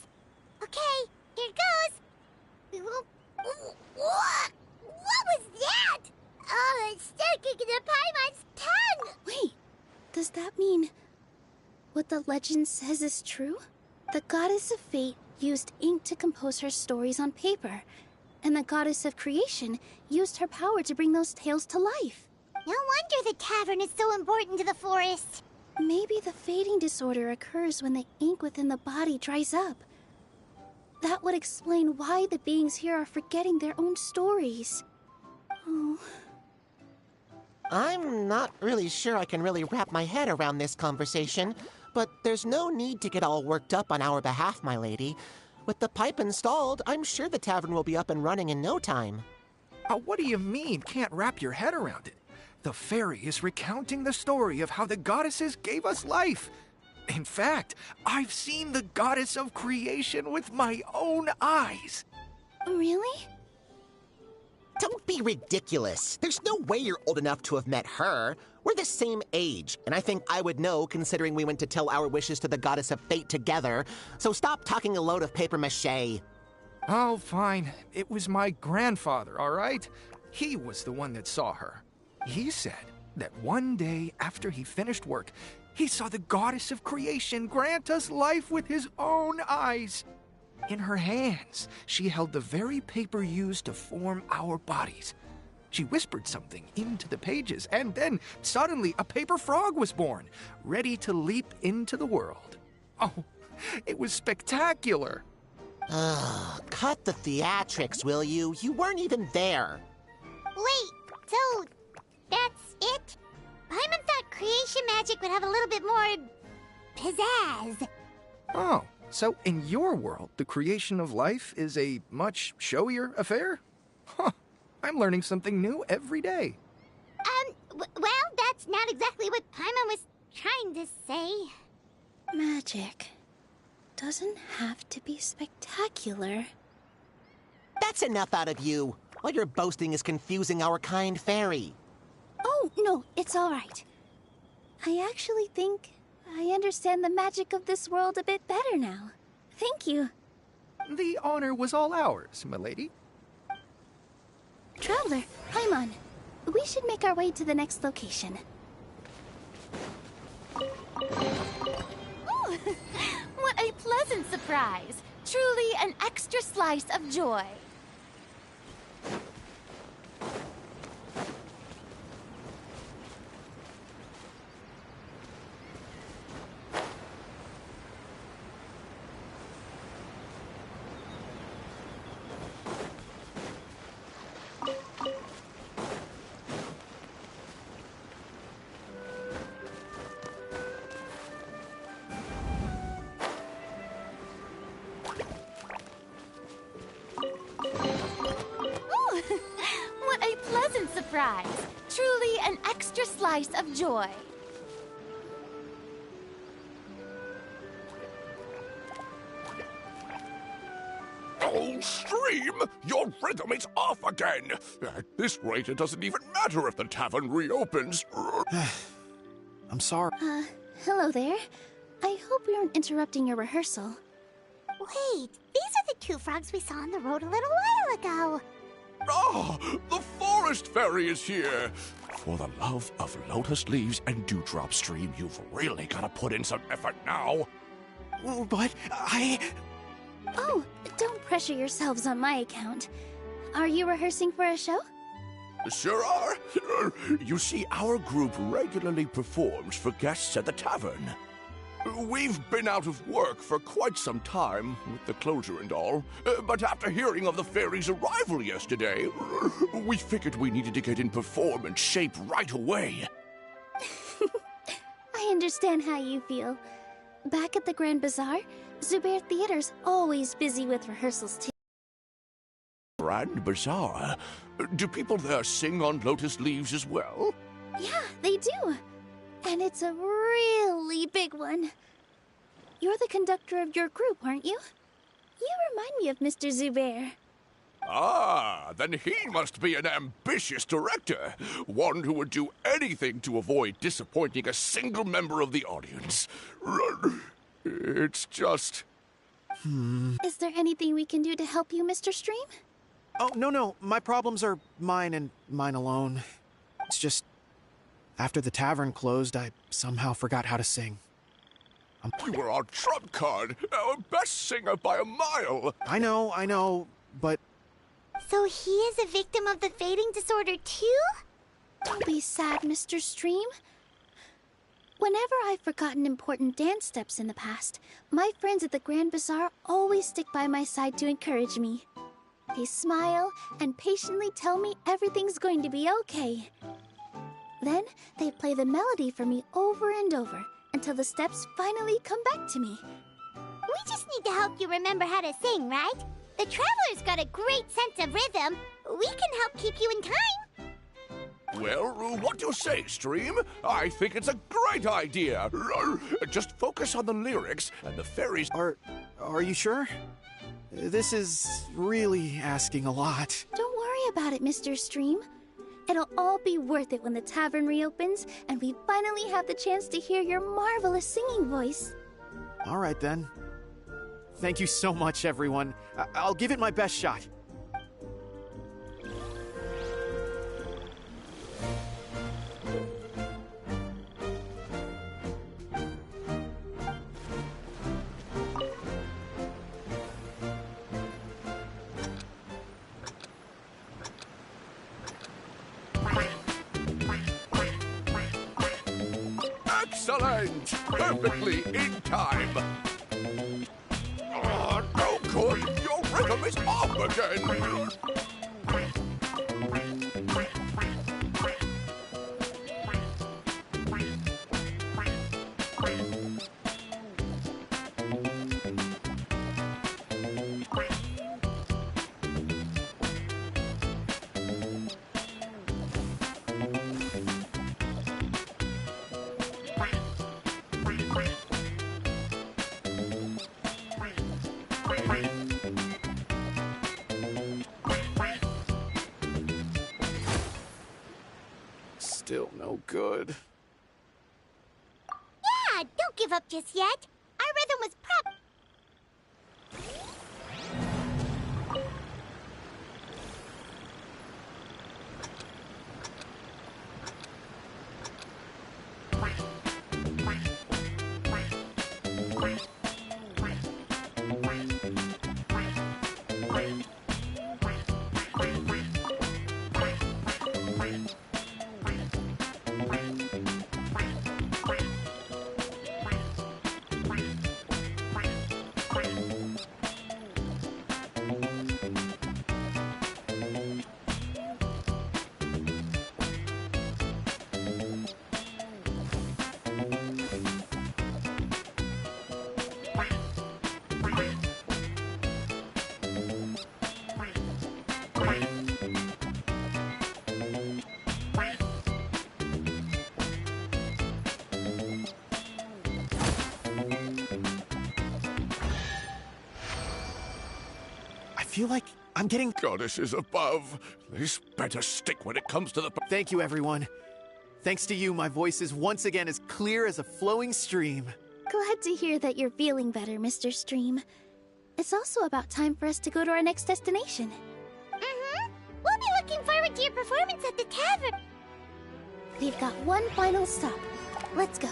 Okay, here goes. What was that? Oh, it's sticking to Paimon's tongue! Wait, does that mean what the legend says is true? The goddess of fate used ink to compose her stories on paper, and the goddess of creation used her power to bring those tales to life. No wonder the tavern is so important to the forest. Maybe the fading disorder occurs when the ink within the body dries up. That would explain why the beings here are forgetting their own stories. Oh. I'm not really sure I can really wrap my head around this conversation, but there's no need to get all worked up on our behalf, my lady. With the pipe installed, I'm sure the tavern will be up and running in no time. What do you mean, can't wrap your head around it? The fairy is recounting the story of how the goddesses gave us life. In fact, I've seen the goddess of creation with my own eyes. Really? Don't be ridiculous. There's no way you're old enough to have met her. We're the same age, and I think I would know considering we went to tell our wishes to the goddess of fate together. So stop talking a load of papier-mâché. Oh, fine. It was my grandfather, all right? He was the one that saw her. He said that one day after he finished work, he saw the goddess of creation grant us life with his own eyes. In her hands, she held the very paper used to form our bodies. She whispered something into the pages, and then suddenly a paper frog was born, ready to leap into the world. Oh, it was spectacular. Cut the theatrics, will you? You weren't even there. Wait, so that's it? Paimon thought creation magic would have a little bit more pizzazz. Oh, so in your world, the creation of life is a much showier affair? Huh, I'm learning something new every day. Well, that's not exactly what Paimon was trying to say. Magic doesn't have to be spectacular. That's enough out of you. All your boasting is confusing our kind fairy. Oh, no, it's all right. I actually think I understand the magic of this world a bit better now. Thank you. The honor was all ours, milady. Traveler, Paimon, we should make our way to the next location. Ooh, what a pleasant surprise! Truly an extra slice of joy. What a pleasant surprise! Truly an extra slice of joy. Oh, Stream! Your rhythm is off again! At this rate, it doesn't even matter if the tavern reopens. I'm sorry. Hello there. I hope we aren't interrupting your rehearsal. Wait, these are the two frogs we saw on the road a little while ago. Ah, the forest fairy is here! For the love of lotus leaves and dewdrop, Stream, you've really got to put in some effort now. But Oh, don't pressure yourselves on my account. Are you rehearsing for a show? Sure are. You see, our group regularly performs for guests at the tavern. We've been out of work for quite some time, with the closure and all, but after hearing of the fairy's arrival yesterday, we figured we needed to get in performance shape right away. I understand how you feel. Back at the Grand Bazaar, Zubair Theater's always busy with rehearsals too. Grand Bazaar? Do people there sing on lotus leaves as well? Yeah, they do. And it's a really big one. You're the conductor of your group, aren't you? You remind me of Mr. Zubair. Ah, then he must be an ambitious director. One who would do anything to avoid disappointing a single member of the audience. It's just... Is there anything we can do to help you, Mr. Stream? Oh, no. My problems are mine and mine alone. It's just, after the tavern closed, I somehow forgot how to sing. You were our trump card, our best singer by a mile. I know, but... So he is a victim of the fading disorder too? Don't be sad, Mr. Stream. Whenever I've forgotten important dance steps in the past, my friends at the Grand Bazaar always stick by my side to encourage me. They smile and patiently tell me everything's going to be okay. Then they play the melody for me over and over until the steps finally come back to me. We just need to help you remember how to sing, right? The Traveler's got a great sense of rhythm. We can help keep you in time. Well, what do you say, Stream? I think it's a great idea. Just focus on the lyrics and the fairies... Are you sure? This is really asking a lot. Don't worry about it, Mr. Stream. It'll all be worth it when the tavern reopens and we finally have the chance to hear your marvelous singing voice. All right, then. Thank you so much, everyone. I'll give it my best shot. Excellent! Perfectly in time! Oh, no good! rhythm is off again. Still no good. Yeah, don't give up just yet. Our rhythm was I feel like I'm getting... Goddesses above, this better stick when it comes to the... Thank you, everyone. Thanks to you, my voice is once again as clear as a flowing stream. Glad to hear that you're feeling better, Mr. Stream. It's also about time for us to go to our next destination. Mm-hmm. We'll be looking forward to your performance at the tavern. We've got one final stop. Let's go.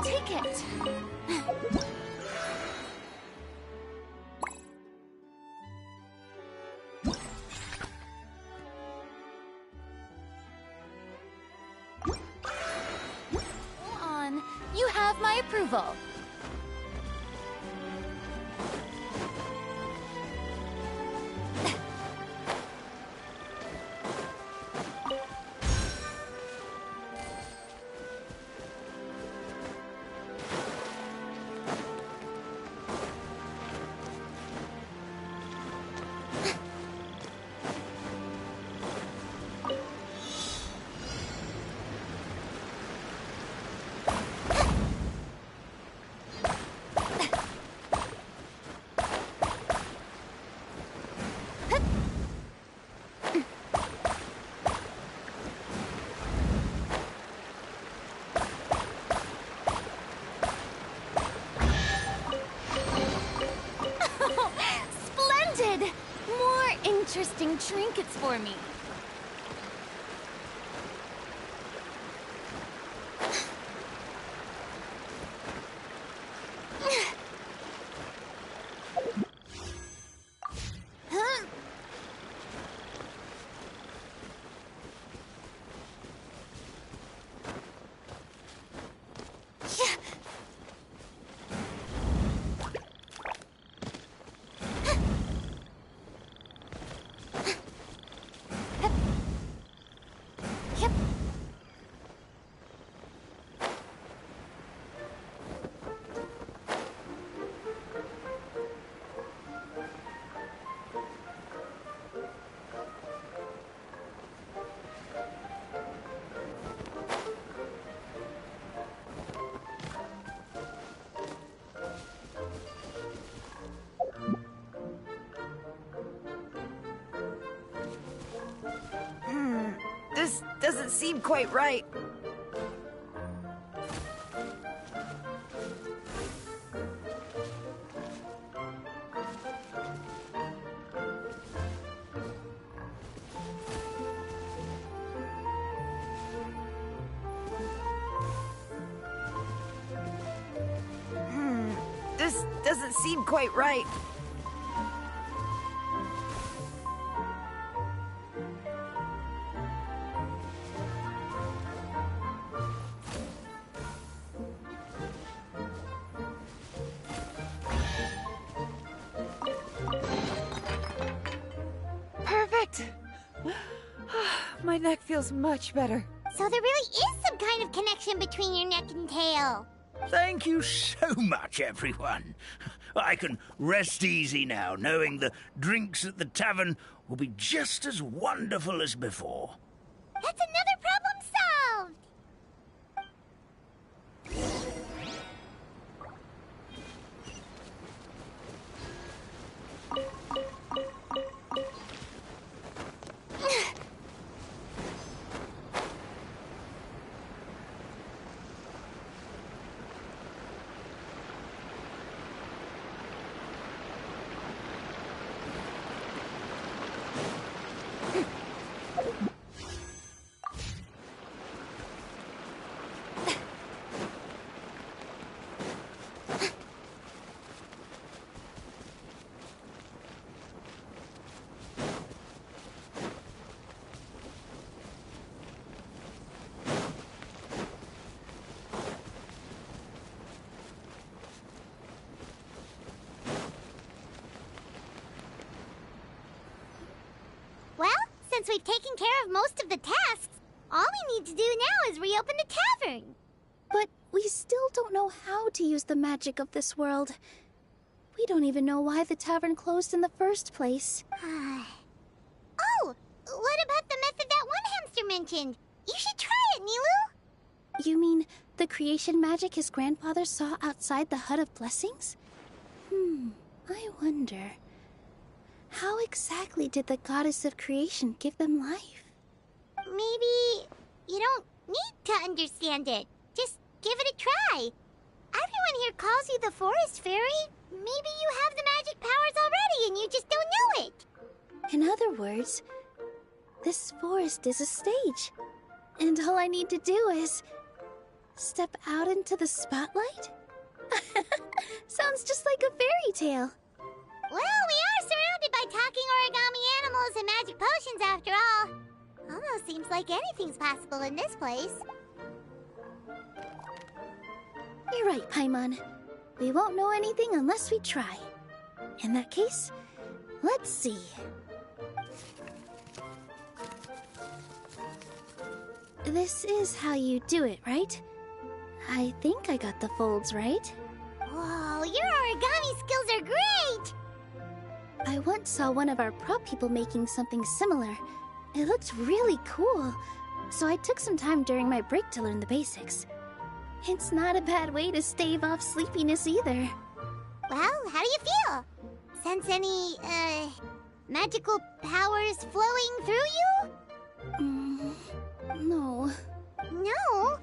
Take it. Go on. You have my approval. Splendid! More interesting trinkets for me. This doesn't seem quite right. This doesn't seem quite right. My neck feels much better. So there really is some kind of connection between your neck and tail. Thank you so much, everyone. I can rest easy now, knowing the drinks at the tavern will be just as wonderful as before. That's another problem solved! Well, since we've taken care of most of the tasks, all we need to do now is reopen the tavern. But we still don't know how to use the magic of this world. We don't even know why the tavern closed in the first place. Oh, what about the method that one hamster mentioned? You should try it, Nilu. You mean the creation magic his grandfather saw outside the Hut of Blessings? I wonder. How exactly did the goddess of creation give them life? Maybe you don't need to understand it. Just give it a try. Everyone here calls you the Forest Fairy. Maybe you have the magic powers already and you just don't know it. In other words, this forest is a stage. And all I need to do is step out into the spotlight? Sounds just like a fairy tale. Well, we are surrounded by talking origami animals and magic potions after all. Almost seems like anything's possible in this place. You're right, Paimon. We won't know anything unless we try. In that case, let's see. This is how you do it, right? I think I got the folds right. Whoa, your origami skills are great! I once saw one of our prop people making something similar. It looked really cool, so I took some time during my break to learn the basics. It's not a bad way to stave off sleepiness either. Well, how do you feel? Sense any, magical powers flowing through you? No. No?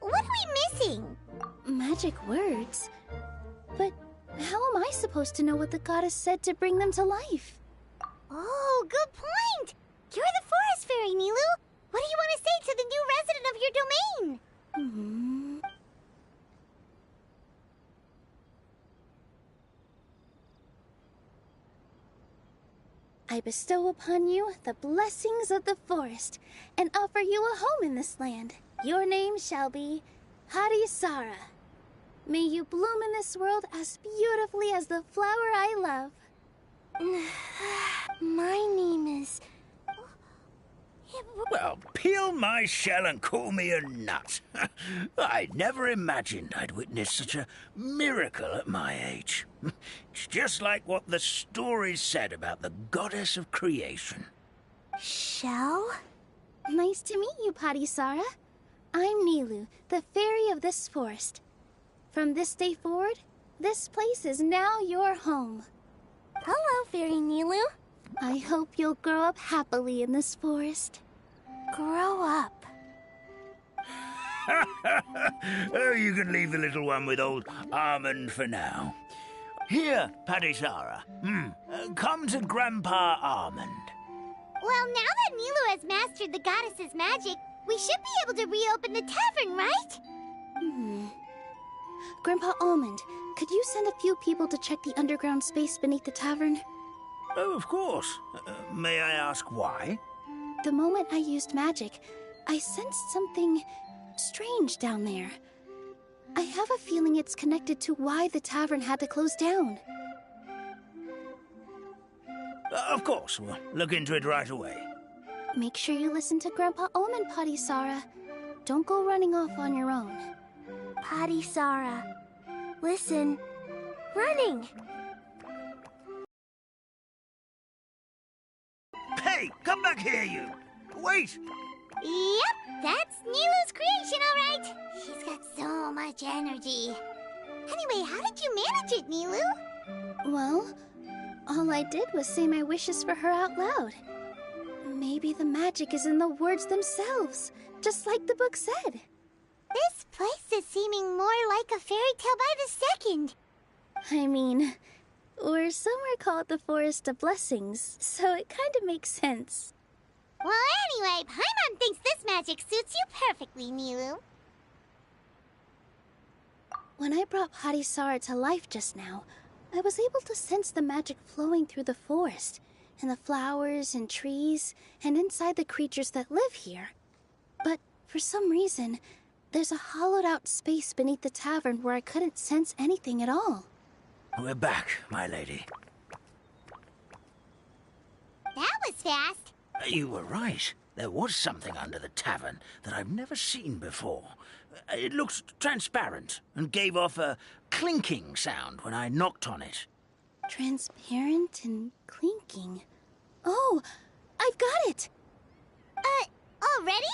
What are we missing? Magic words? But how am I supposed to know what the goddess said to bring them to life? Oh, good point! You're the Forest Fairy, Nilu! What do you want to say to the new resident of your domain? I bestow upon you the blessings of the forest and offer you a home in this land. Your name shall be Harisara. May you bloom in this world as beautifully as the flower I love. My name is... Well, peel my shell and call me a nut. I never imagined I'd witness such a miracle at my age. It's just like what the stories said about the goddess of creation. Shell? Nice to meet you, Parisara. I'm Nilu, the fairy of this forest. From this day forward, this place is now your home. Hello, Fairy Nilu. I hope you'll grow up happily in this forest. Grow up? Oh, you can leave the little one with old Almond for now. Here, Padisara. Come to Grandpa Almond. Well, now that Nilu has mastered the goddess's magic, we should be able to reopen the tavern, right? Grandpa Almond, could you send a few people to check the underground space beneath the tavern? Oh, of course. May I ask why? The moment I used magic, I sensed something strange down there. I have a feeling it's connected to why the tavern had to close down. Of course, we'll look into it right away. Make sure you listen to Grandpa Omen, Potty Sara. Don't go running off on your own. Potty Sara. Listen. Running! Hey, come back here, you! Wait! Yep, that's Nilu's creation, all right. She's got so much energy. Anyway, how did you manage it, Nilu? Well, all I did was say my wishes for her out loud. Maybe the magic is in the words themselves, just like the book said. This place is seeming more like a fairy tale by the second. I mean, or somewhere called the Forest of Blessings, so it kind of makes sense. Well, anyway, Paimon thinks this magic suits you perfectly, Nilu. When I brought Potty Sara to life just now, I was able to sense the magic flowing through the forest, and the flowers and trees, and inside the creatures that live here. But for some reason, there's a hollowed-out space beneath the tavern where I couldn't sense anything at all. We're back, my lady. That was fast. You were right. There was something under the tavern that I've never seen before. It looked transparent and gave off a clinking sound when I knocked on it. Transparent and clinking. Oh, I've got it! Already?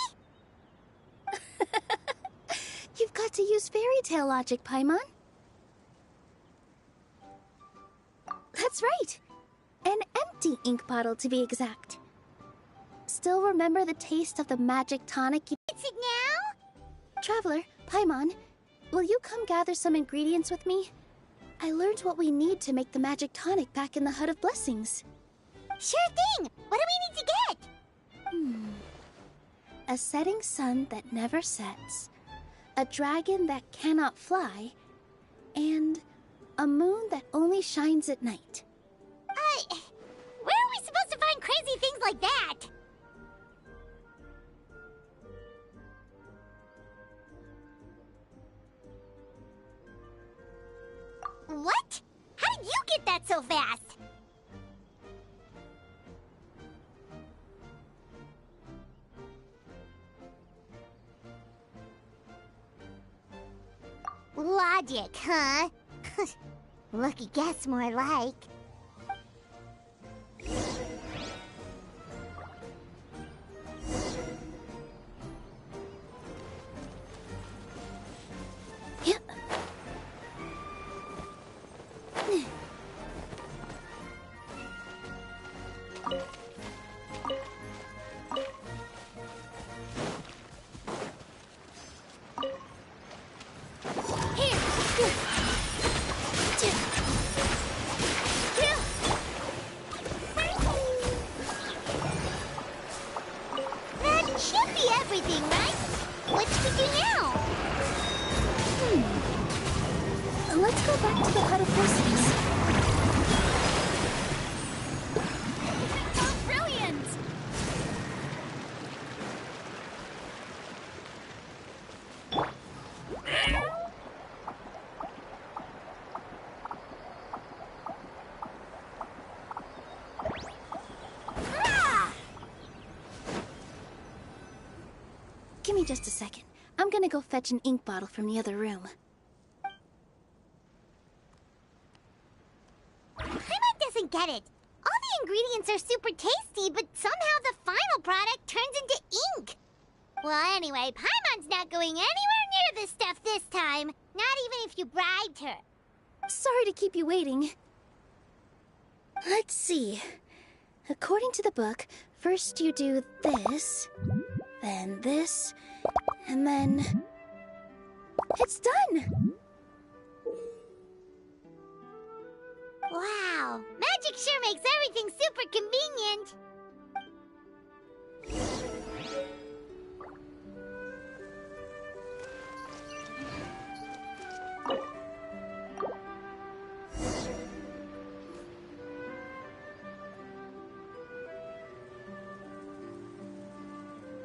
You've got to use fairy tale logic, Paimon. That's right. An empty ink bottle, to be exact. Still remember the taste of the magic tonic you... It's it now? Traveler, Paimon, will you come gather some ingredients with me? I learned what we need to make the magic tonic back in the Hut of Blessings. Sure thing! What do we need to get? A setting sun that never sets, a dragon that cannot fly, and a moon that only shines at night. Where are we supposed to find crazy things like that? What? How did you get that so fast? Logic, huh? Lucky guess, more like. Yep. That should be everything, right? What should we do now? Let's go back to the Hut of Blessings. Oh, brilliant! Give me just a second. I'm gonna go fetch an ink bottle from the other room. Paimon doesn't get it. All the ingredients are super tasty, but somehow the final product turns into ink. Well, anyway, Paimon's not going anywhere near this stuff this time. Not even if you bribed her. Sorry to keep you waiting. Let's see. According to the book, first you do this, then this, and then... It's done! Wow, magic sure makes everything super convenient.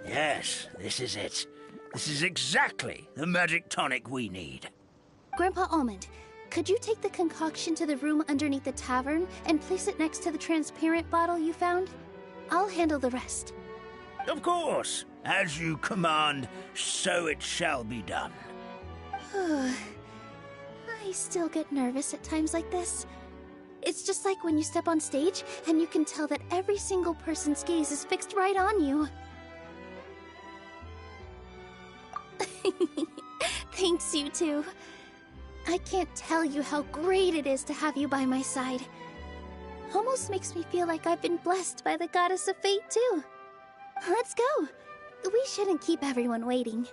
Yes, this is it. This is exactly the magic tonic we need. Grandpa Almond, could you take the concoction to the room underneath the tavern and place it next to the transparent bottle you found? I'll handle the rest. Of course. As you command, so it shall be done. I still get nervous at times like this. It's just like when you step on stage and you can tell that every single person's gaze is fixed right on you. Thanks, you two. I can't tell you how great it is to have you by my side. Almost makes me feel like I've been blessed by the goddess of fate, too. Let's go. We shouldn't keep everyone waiting.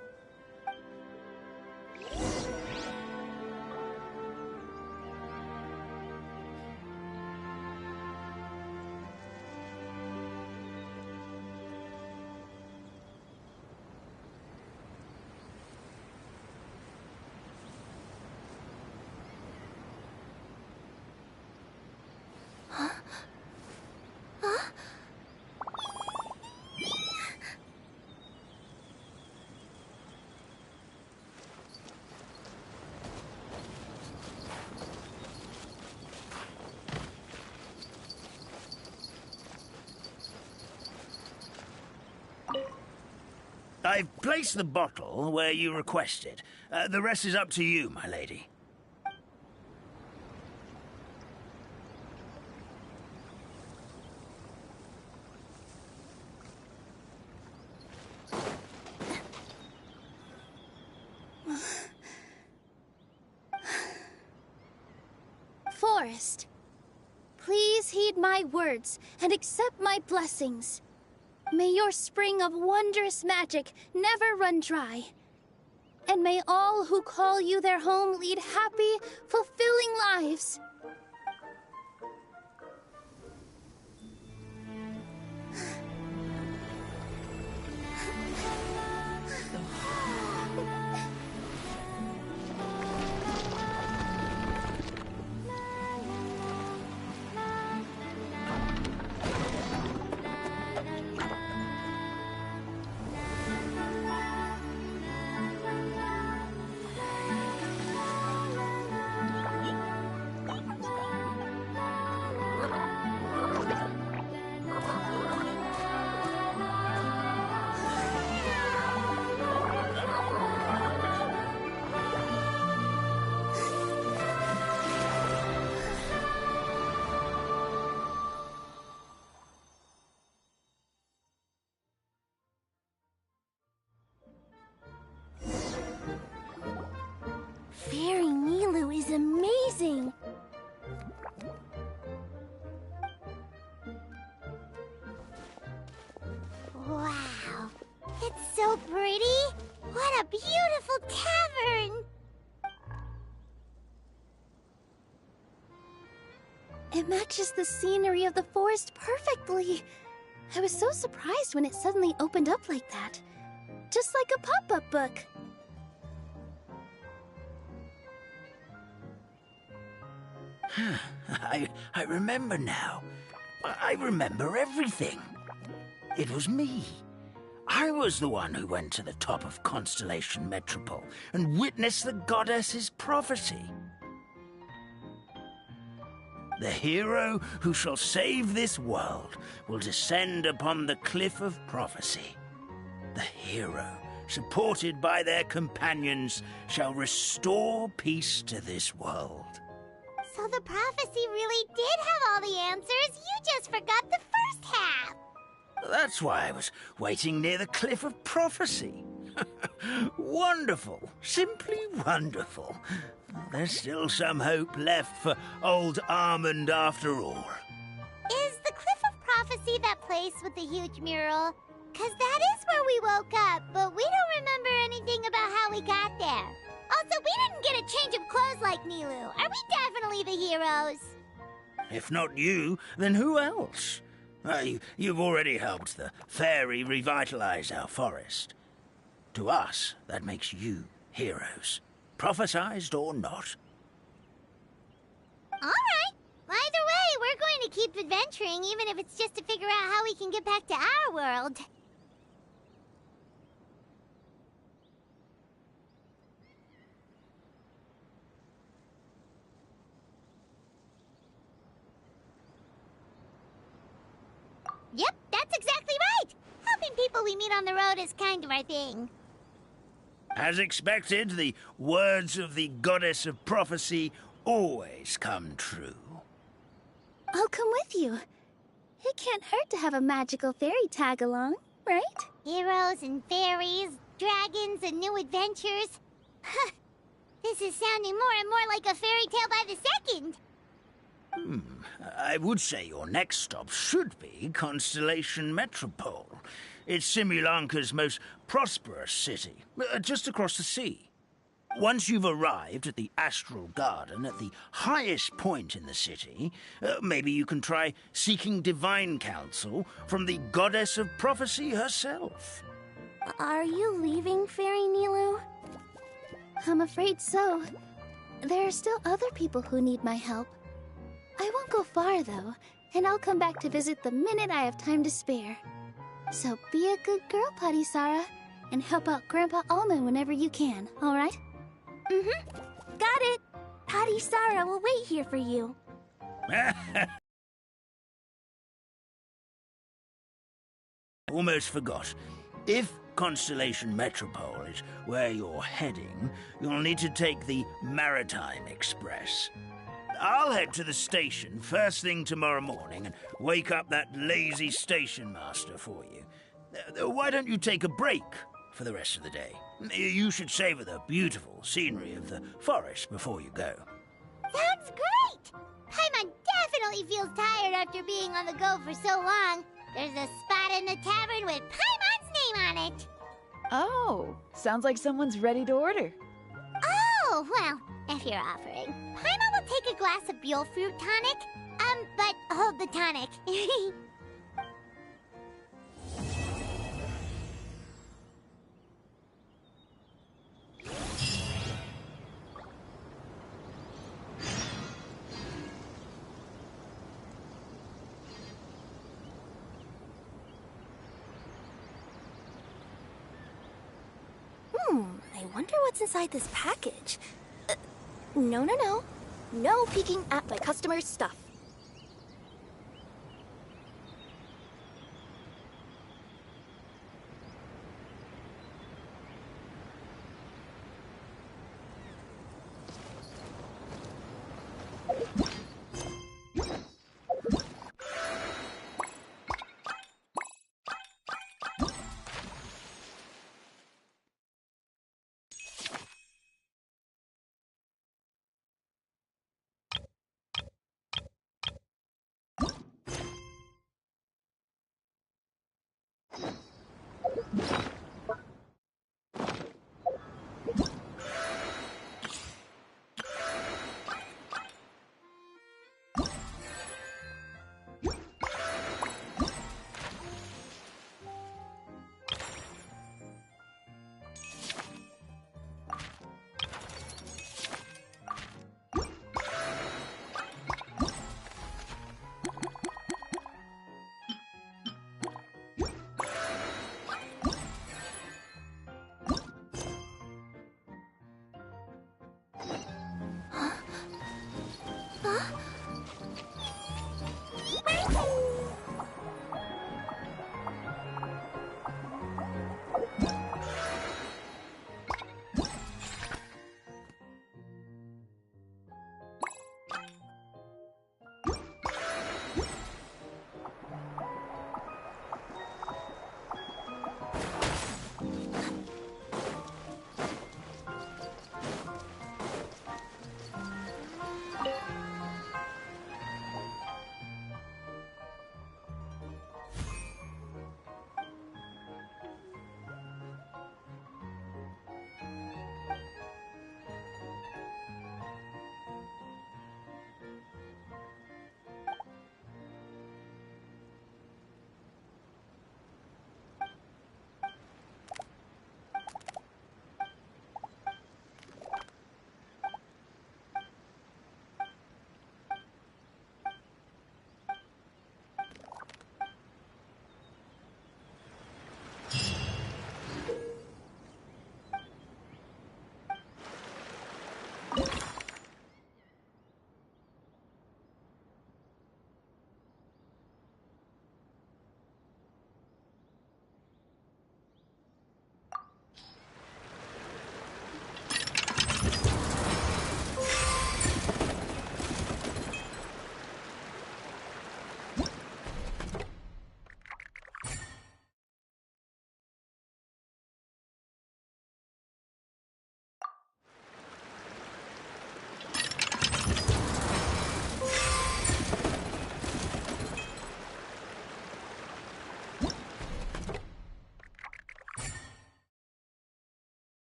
I've placed the bottle where you requested. The rest is up to you, my lady. Forest, please heed my words and accept my blessings. May your spring of wondrous magic never run dry. And may all who call you their home lead happy, fulfilling lives. Fairy Nilu is amazing! Wow, it's so pretty! What a beautiful tavern! It matches the scenery of the forest perfectly. I was so surprised when it suddenly opened up like that. Just like a pop-up book. I remember now. I remember everything. It was me. I was the one who went to the top of Constellation Metropole and witnessed the goddess's prophecy. The hero who shall save this world will descend upon the cliff of prophecy. The hero, supported by their companions, shall restore peace to this world. So the prophecy really did have all the answers. You just forgot the first half. That's why I was waiting near the cliff of prophecy. Wonderful. Simply wonderful. There's still some hope left for old Armand after all. Is the Cliff of Prophecy that place with the huge mural? 'Cause that is where we woke up, but we don't remember anything about how we got there. Also, we didn't get a change of clothes like Nilu. Are we definitely the heroes? If not you, then who else? You've already helped the fairy revitalize our forest. To us, that makes you heroes, prophesized or not. All right. Either way, we're going to keep adventuring, even if it's just to figure out how we can get back to our world. Yep, that's exactly right! How Helping people we meet on the road is kind of our thing. As expected, the words of the goddess of prophecy always come true. I'll come with you. It can't hurt to have a magical fairy tag along, right? Heroes and fairies, dragons and new adventures. This is sounding more and more like a fairy tale by the second. I would say your next stop should be Constellation Metropole. It's Simulanka's most prosperous city, just across the sea. Once you've arrived at the Astral Garden at the highest point in the city, maybe you can try seeking divine counsel from the goddess of prophecy herself. Are you leaving, Fairy Nilu? I'm afraid so. There are still other people who need my help. I won't go far, though, and I'll come back to visit the minute I have time to spare. So be a good girl, Padisara, and help out Grandpa Alma whenever you can, all right? Got it. Padisara will wait here for you. Almost forgot. If Constellation Metropole is where you're heading, you'll need to take the Maritime Express. I'll head to the station first thing tomorrow morning and wake up that lazy station master for you. Why don't you take a break for the rest of the day? You should savor the beautiful scenery of the forest before you go. Sounds great! Paimon definitely feels tired after being on the go for so long. There's a spot in the tavern with Paimon's name on it. Oh, sounds like someone's ready to order. Oh, well, if you're offering. Paimon will take a glass of Buell fruit tonic. But hold the tonic. I wonder what's inside this package. No. No peeking at my customer's stuff.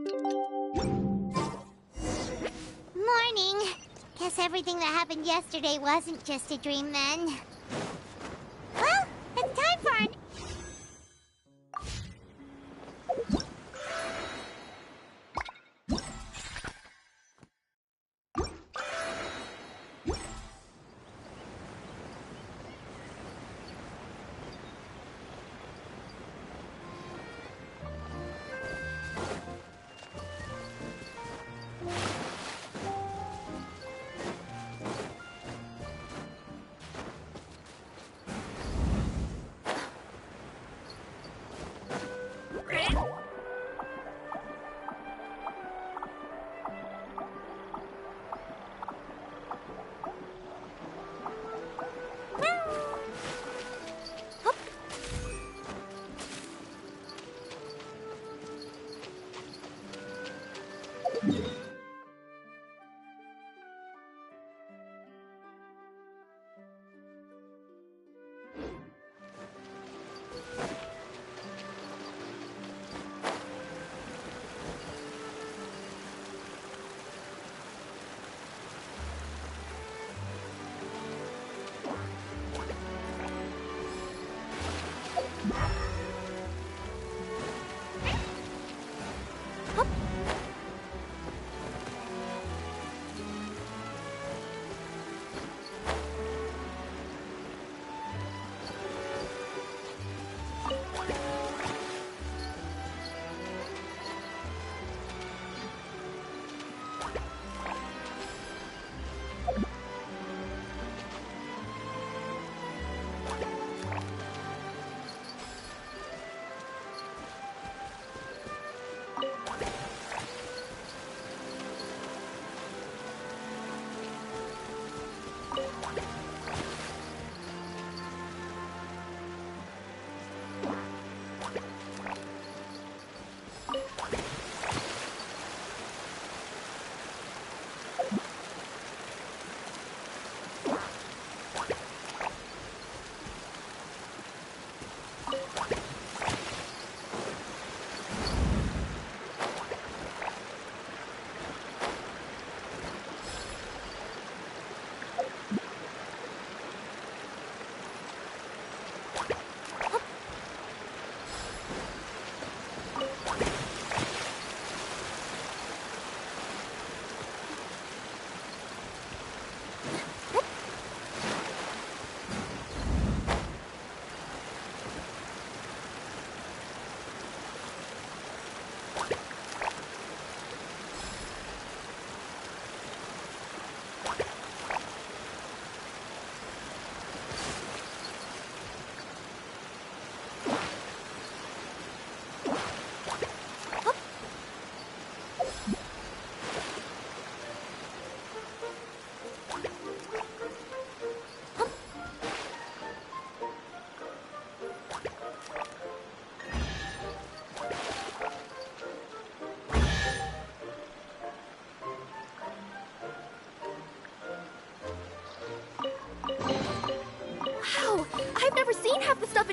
Morning. Guess everything that happened yesterday wasn't just a dream then. Well, it's time for an...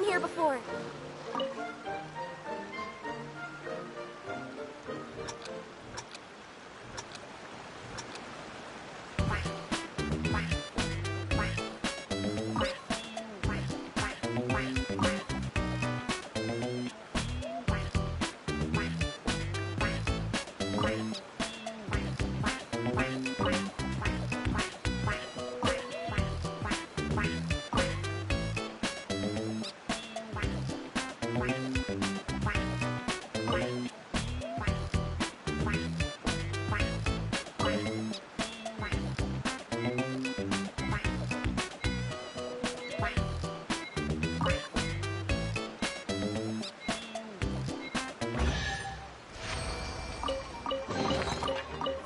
here before.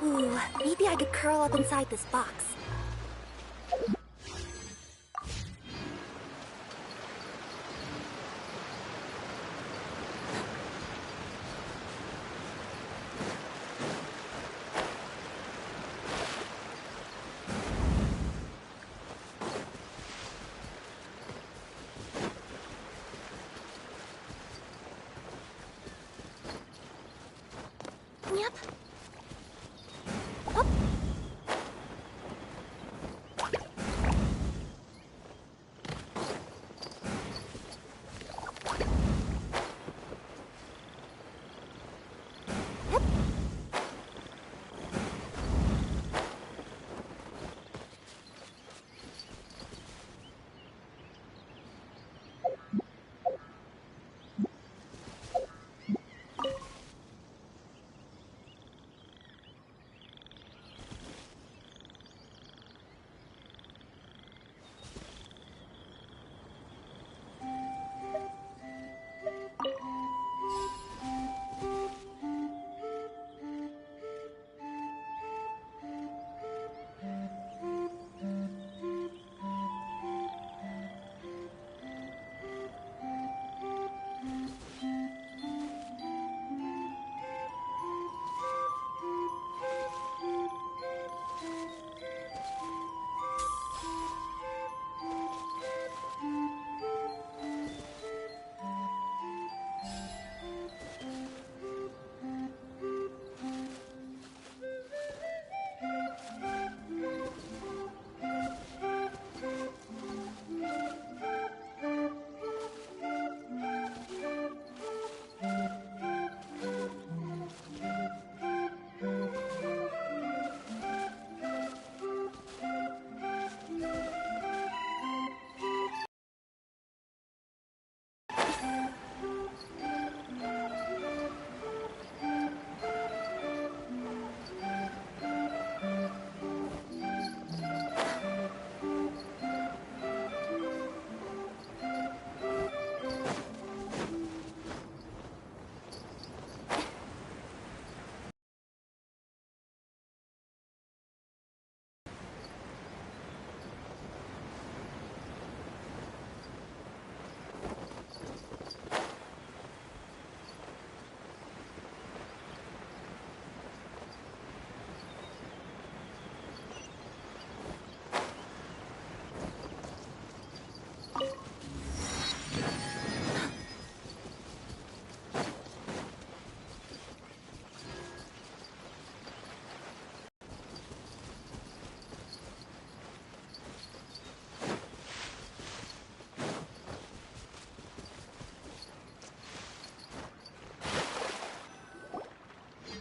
Ooh, maybe I could curl up inside this box. Yep. Up. Yep.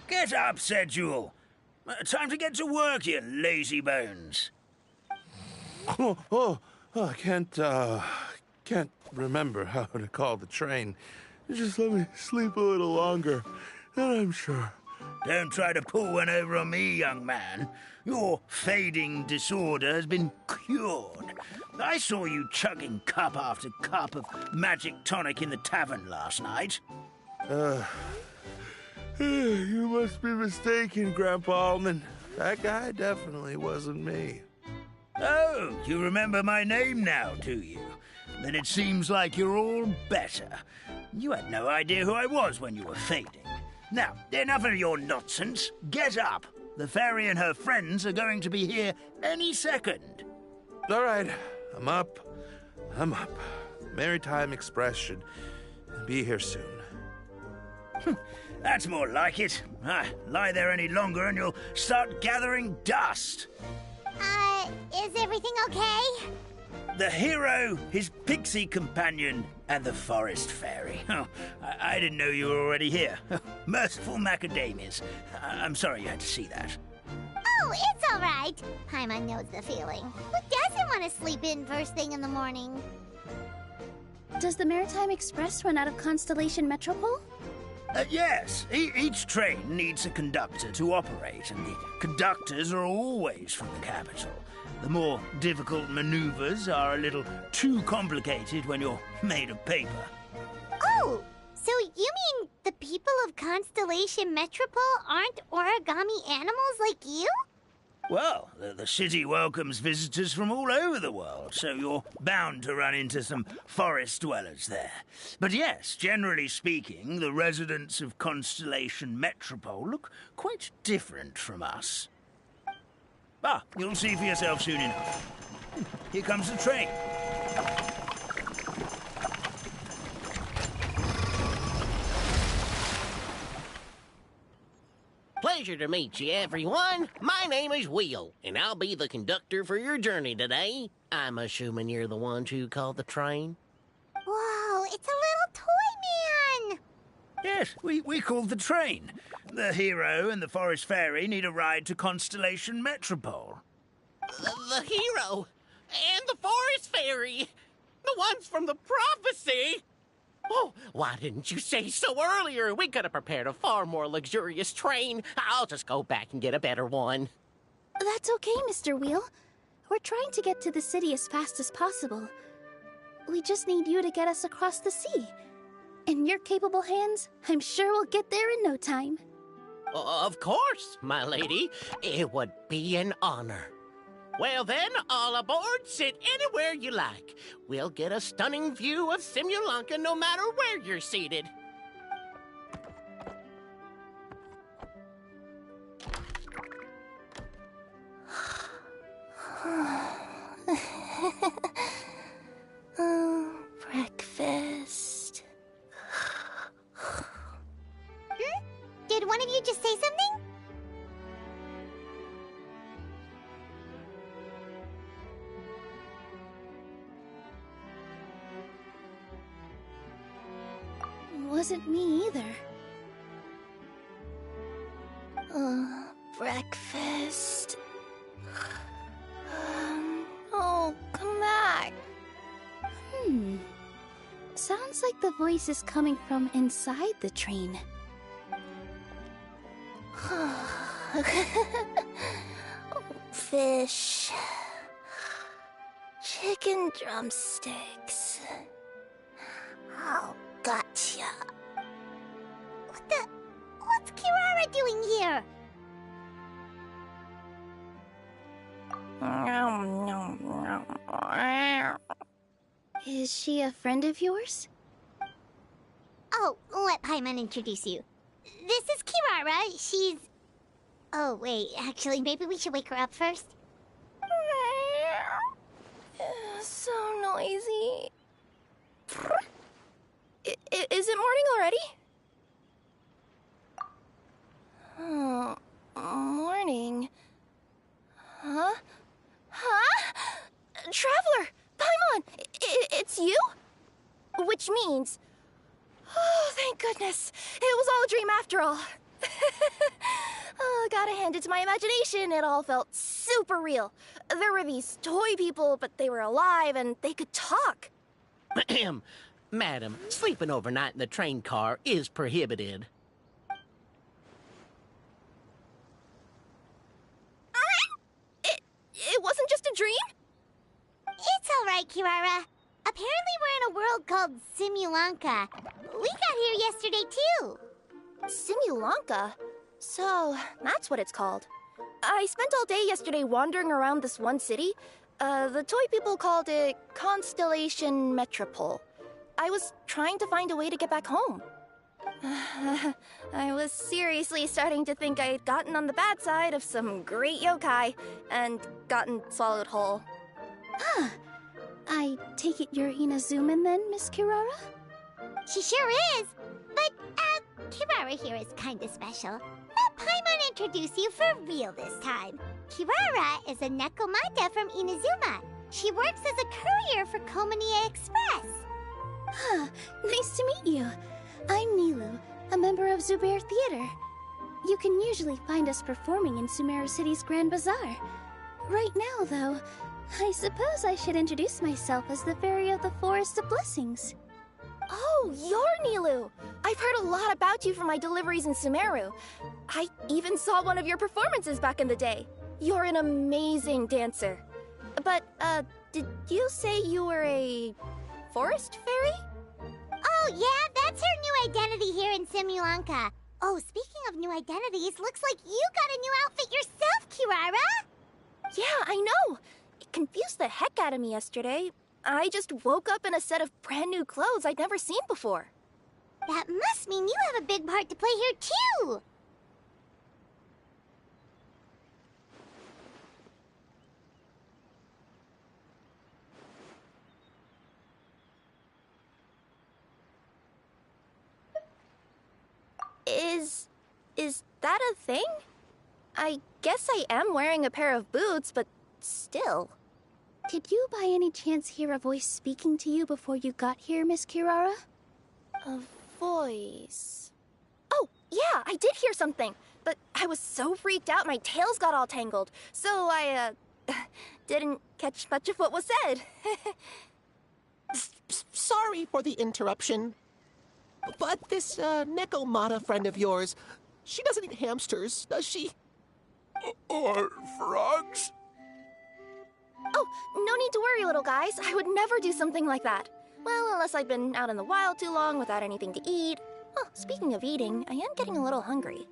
Get up, Sedule. Time to get to work, you lazy bones. I can't remember how to call the train. Just let me sleep a little longer, then I'm sure. Don't try to pull one over on me, young man. Your fading disorder has been cured. I saw you chugging cup after cup of magic tonic in the tavern last night. You must be mistaken, Grandpa Almond. That guy definitely wasn't me. Oh, you remember my name now, do you? Then it seems like you're all better. You had no idea who I was when you were fading. Now, enough of your nonsense. Get up. The fairy and her friends are going to be here any second. All right, I'm up. Maritime Express should be here soon. That's more like it. Lie there any longer and you'll start gathering dust. Is everything okay? The hero, his pixie companion, and the forest fairy. Oh, I didn't know you were already here. Merciful macadamias. I'm sorry you had to see that. Oh, it's all right. Paimon knows the feeling. Who doesn't want to sleep in first thing in the morning? Does the Maritime Express run out of Constellation Metropole? Yes, each train needs a conductor to operate, and the conductors are always from the capital. The more difficult maneuvers are a little too complicated when you're made of paper. Oh, so you mean the people of Constellation Metropole aren't origami animals like you? Well, the city welcomes visitors from all over the world, so you're bound to run into some forest dwellers there. But yes, generally speaking, the residents of Constellation Metropole look quite different from us. You'll see for yourself soon enough. Here comes the train. Pleasure to meet you, everyone. My name is Will, and I'll be the conductor for your journey today. I'm assuming you're the ones who called the train? Whoa, it's a little toy man! Yes, we called the train. The hero and the forest fairy need a ride to Constellation Metropole. The hero and the forest fairy, the ones from the prophecy. Oh, why didn't you say so earlier? We could have prepared a far more luxurious train. I'll just go back and get a better one. That's okay, Mr. Wheel. We're trying to get to the city as fast as possible. We just need you to get us across the sea. In your capable hands, I'm sure we'll get there in no time. Of course, my lady. It would be an honor. Well then, all aboard, sit anywhere you like. We'll get a stunning view of Simulanka no matter where you're seated. Breakfast. Did one of you just say something? Wasn't me either. Breakfast. Oh, come back. Sounds like the voice is coming from inside the train. Fish. Chicken drumsticks. Oh, gotcha. What's Kirara doing here? Is she a friend of yours? Oh, let Paimon introduce you. This is Kirara. She's... Oh, wait. Actually, maybe we should wake her up first. So noisy. Is it morning already? Oh, morning. Huh? Traveler! Paimon! It's you? Which means... Oh, thank goodness. It was all a dream after all. Oh, gotta hand it to my imagination. It all felt super real. There were these toy people, but they were alive and they could talk. Madam, sleeping overnight in the train car is prohibited. It wasn't just a dream? It's all right, Kirara. Apparently we're in a world called Simulanka. We got here yesterday, too. Simulanka? So, that's what it's called. I spent all day yesterday wandering around this one city. The toy people called it Constellation Metropole. I was trying to find a way to get back home. I was seriously starting to think I had gotten on the bad side of some great yokai and gotten swallowed whole. I take it you're Inazuman then, Miss Kirara? She sure is. But, Kirara here is kinda special. Let Paimon introduce you for real this time. Kirara is a Nekomata from Inazuma. She works as a courier for Komanie Express. Huh, nice to meet you. I'm Nilu, a member of Zubair Theater. You can usually find us performing in Sumeru City's Grand Bazaar. Right now, though, I suppose I should introduce myself as the Fairy of the Forest of Blessings. Oh, you're Nilu! I've heard a lot about you from my deliveries in Sumeru. I even saw one of your performances back in the day. You're an amazing dancer. But, did you say you were a forest fairy? Oh, yeah, that's her new identity here in Simulanka. Oh, speaking of new identities, looks like you got a new outfit yourself, Kirara! Yeah, I know! It confused the heck out of me yesterday. I just woke up in a set of brand new clothes I'd never seen before. That must mean you have a big part to play here, too! Is that a thing? I guess I am wearing a pair of boots, but still. Did you by any chance hear a voice speaking to you before you got here, Miss Kirara? A voice... Oh, yeah, I did hear something, but I was so freaked out my tails got all tangled, so I, didn't catch much of what was said. Sorry for the interruption. But this, Nekomata friend of yours, she doesn't eat hamsters, does she? Or frogs? Oh, no need to worry, little guys. I would never do something like that. Well, unless I'd been out in the wild too long without anything to eat. Oh, speaking of eating, I am getting a little hungry.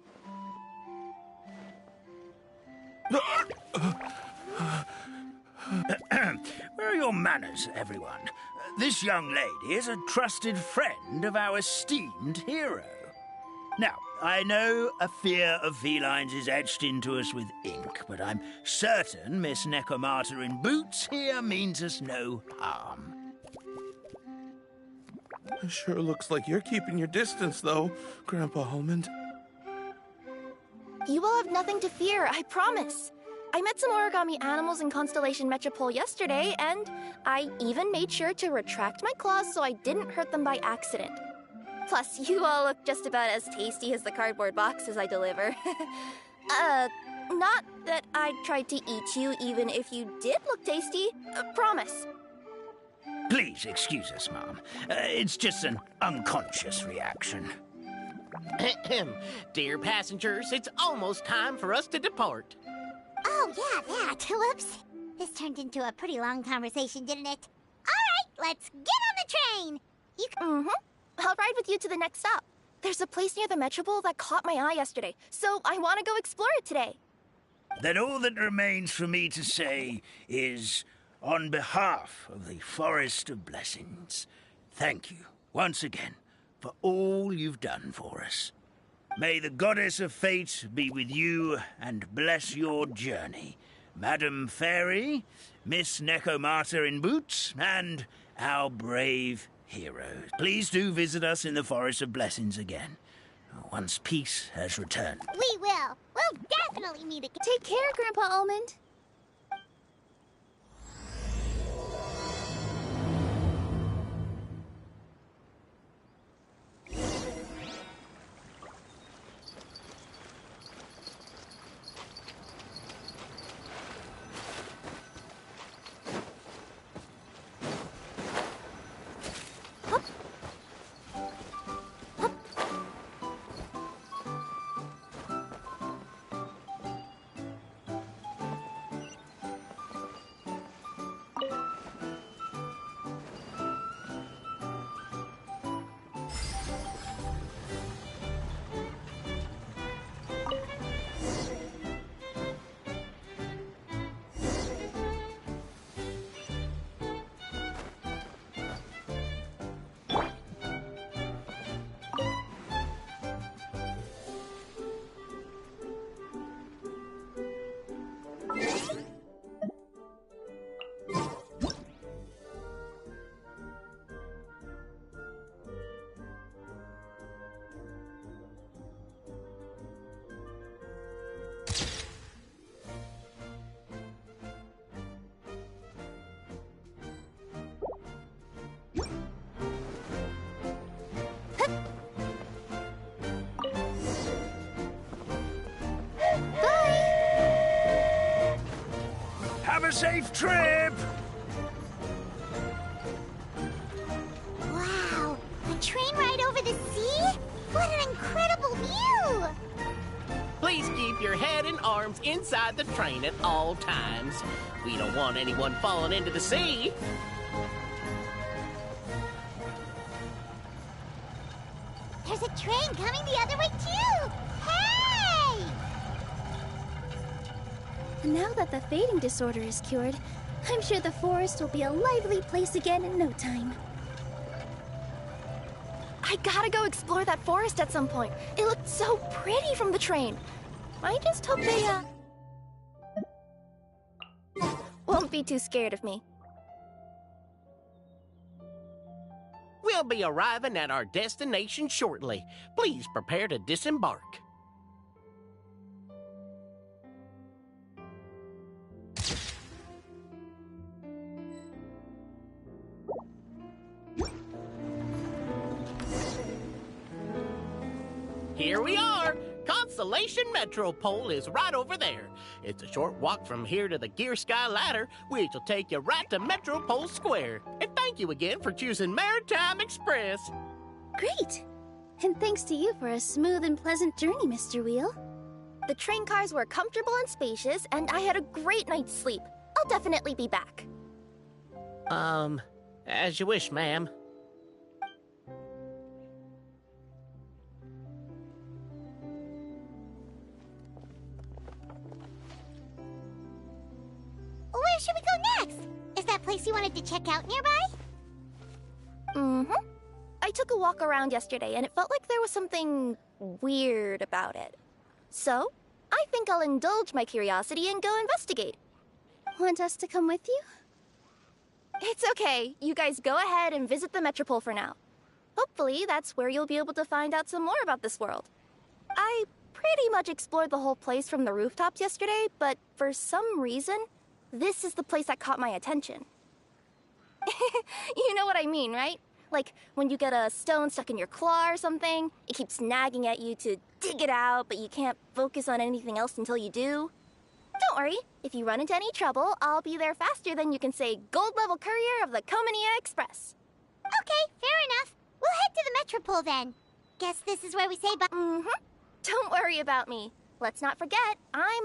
Where are your manners, everyone? This young lady is a trusted friend of our esteemed hero. Now, I know a fear of felines is etched into us with ink, but I'm certain Miss Nekomata in boots here means us no harm. It sure looks like you're keeping your distance, though, Grandpa Almond. You will have nothing to fear, I promise. I met some origami animals in Constellation Metropole yesterday, and I even made sure to retract my claws so I didn't hurt them by accident. Plus, you all look just about as tasty as the cardboard boxes I deliver. Not that I tried to eat you even if you did look tasty. Promise. Please excuse us, Mom. It's just an unconscious reaction. Dear passengers, it's almost time for us to depart. Oh, yeah, that. Whoops. This turned into a pretty long conversation, didn't it? All right, let's get on the train. You can... I'll ride with you to the next stop. There's a place near the Metropole that caught my eye yesterday, so I want to go explore it today. Then all that remains for me to say is, on behalf of the Forest of Blessings, thank you once again for all you've done for us. May the Goddess of Fate be with you and bless your journey, Madam Fairy, Miss Nekomata in boots, and our brave heroes. Please do visit us in the Forest of Blessings again, once peace has returned. We will. We'll definitely meet again. Take care, Grandpa Almond. a safe trip! Wow, a train ride over the sea? What an incredible view! Please keep your head and arms inside the train at all times. We don't want anyone falling into the sea. There's a train coming the other way, too! Hey! Now that the fading disorder is cured, I'm sure the forest will be a lively place again in no time. I gotta go explore that forest at some point. It looked so pretty from the train. I just hope they, won't be too scared of me. We'll be arriving at our destination shortly. Please prepare to disembark. Here we are! Constellation Metropole is right over there. It's a short walk from here to the Gear Sky Ladder, which will take you right to Metropole Square. And thank you again for choosing Maritime Express. Great! And thanks to you for a smooth and pleasant journey, Mr. Wheel. The train cars were comfortable and spacious, and I had a great night's sleep. I'll definitely be back. As you wish, ma'am. Where should we go next? Is that place you wanted to check out nearby? Mm-hmm. I took a walk around yesterday, and it felt like there was something weird about it. So, I think I'll indulge my curiosity and go investigate. Want us to come with you? It's okay. You guys go ahead and visit the Metropole for now. Hopefully, that's where you'll be able to find out some more about this world. I pretty much explored the whole place from the rooftops yesterday, but for some reason, this is the place that caught my attention. You know what I mean, right? Like, when you get a stone stuck in your claw or something, it keeps nagging at you to dig it out, but you can't focus on anything else until you do. Don't worry, if you run into any trouble, I'll be there faster than you can say gold-level courier of the Comania Express. Okay, fair enough. We'll head to the Metropole then. Guess this is where we say bye. Mm-hmm. Don't worry about me. Let's not forget, I'm...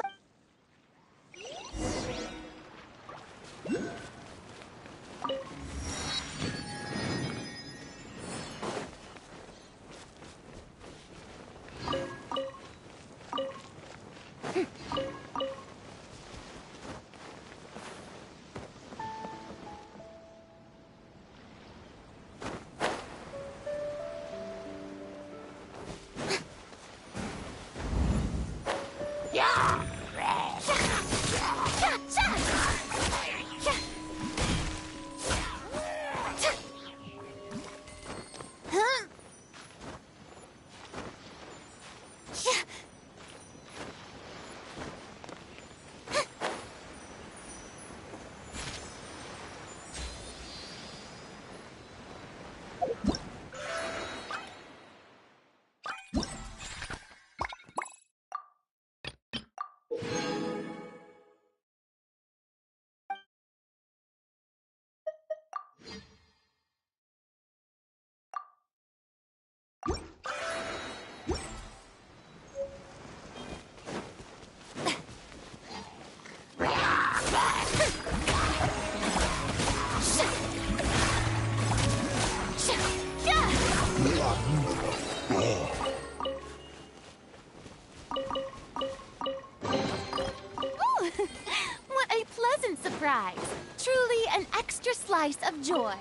What a pleasant surprise. Truly an extra slice of joy.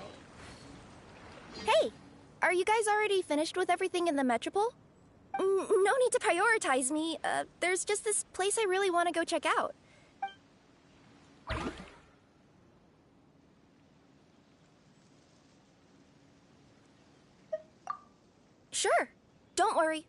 Hey, are you guys already finished with everything in the Metropole? No need to prioritize me. There's just this place I really want to go check out. Sure. Don't worry.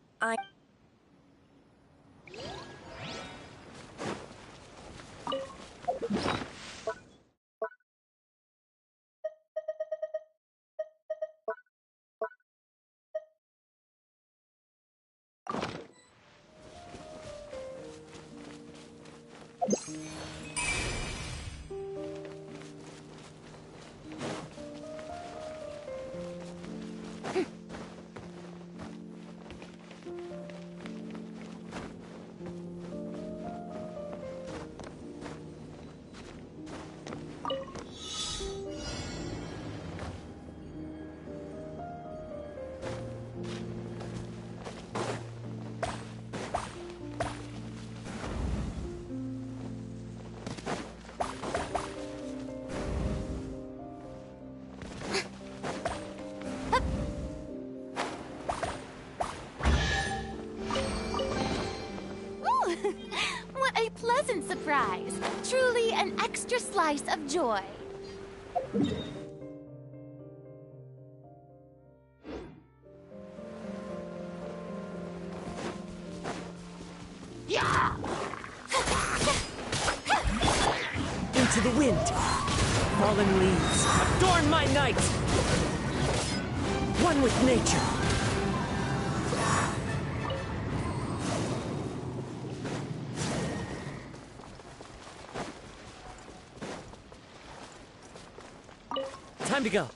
What a pleasant surprise. Truly an extra slice of joy. Into the wind. Fallen leaves, adorn my night. One with nature. Time to go.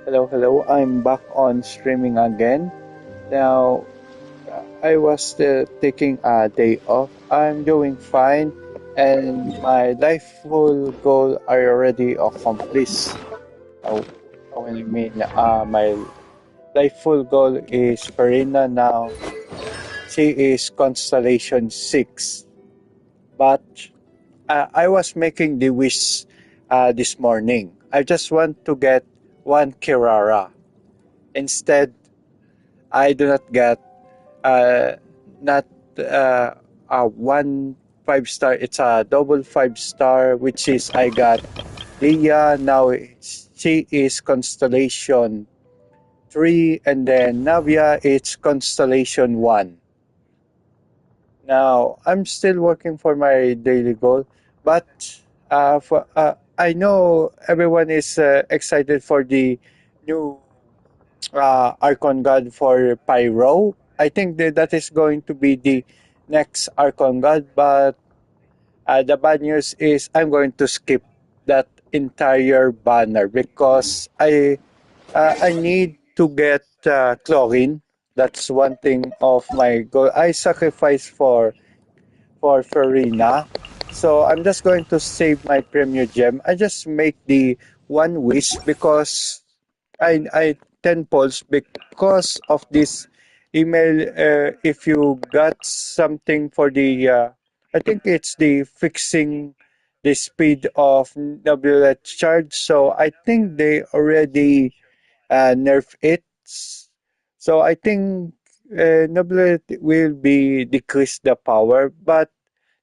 Hello, hello. I'm back on streaming again. Now, I was taking a day off. I'm doing fine, and my life goal are already accomplished. Oh, what I mean, my life goal is Farina now. She is Constellation 6. But I was making the wish this morning. I just want to get one Kirara. Instead, I do not get not a one 5-star. It's a double 5-star, which is I got Leah. Now she is Constellation 3, and then Navia it's Constellation 1. Now, I'm still working for my daily goal, but I know everyone is excited for the new Archon God for Pyro. I think that is going to be the next Archon God, but the bad news is I'm going to skip that entire banner because I need to get chlorine. That's one thing of my goal. I sacrifice for Farina. So I'm just going to save my premier gem. I just make the one wish because I 10 polls because of this email. If you got something for the, I think it's the fixing the speed of nebula charge. So I think they already nerf it. So I think nebula will be decrease the power, but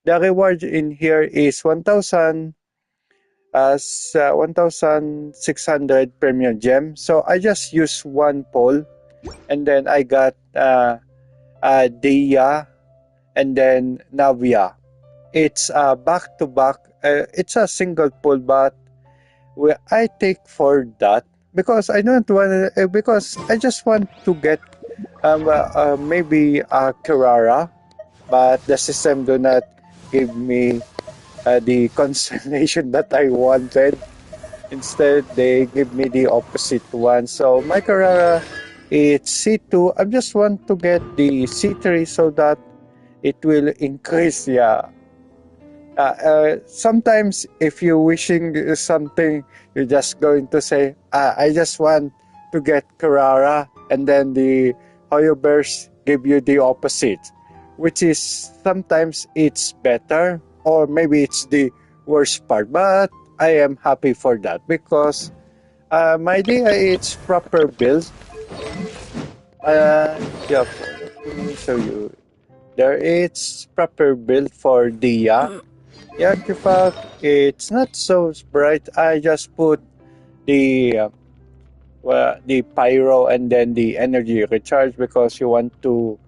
the reward in here is 1,000 as 1,600 premium gem. So I just use one poll, and then I got Dia and then Navia. It's back to back. It's a single poll, but I take for that because I don't want because I just want to get maybe a Kirara, but the system do not give me the constellation that I wanted. Instead, they give me the opposite one. So my Carrara, it's C2. I just want to get the C3 so that it will increase. Yeah. Sometimes if you're wishing something, you're just going to say, I just want to get Carrara, and then the Hoyo Bears give you the opposite, which is sometimes it's better, or maybe it's the worst part. But I am happy for that because my idea is proper build. Yeah, let me show you. there. It's proper built for Dia. The artifact, it's not so bright. I just put the pyro and then the energy recharge because you want to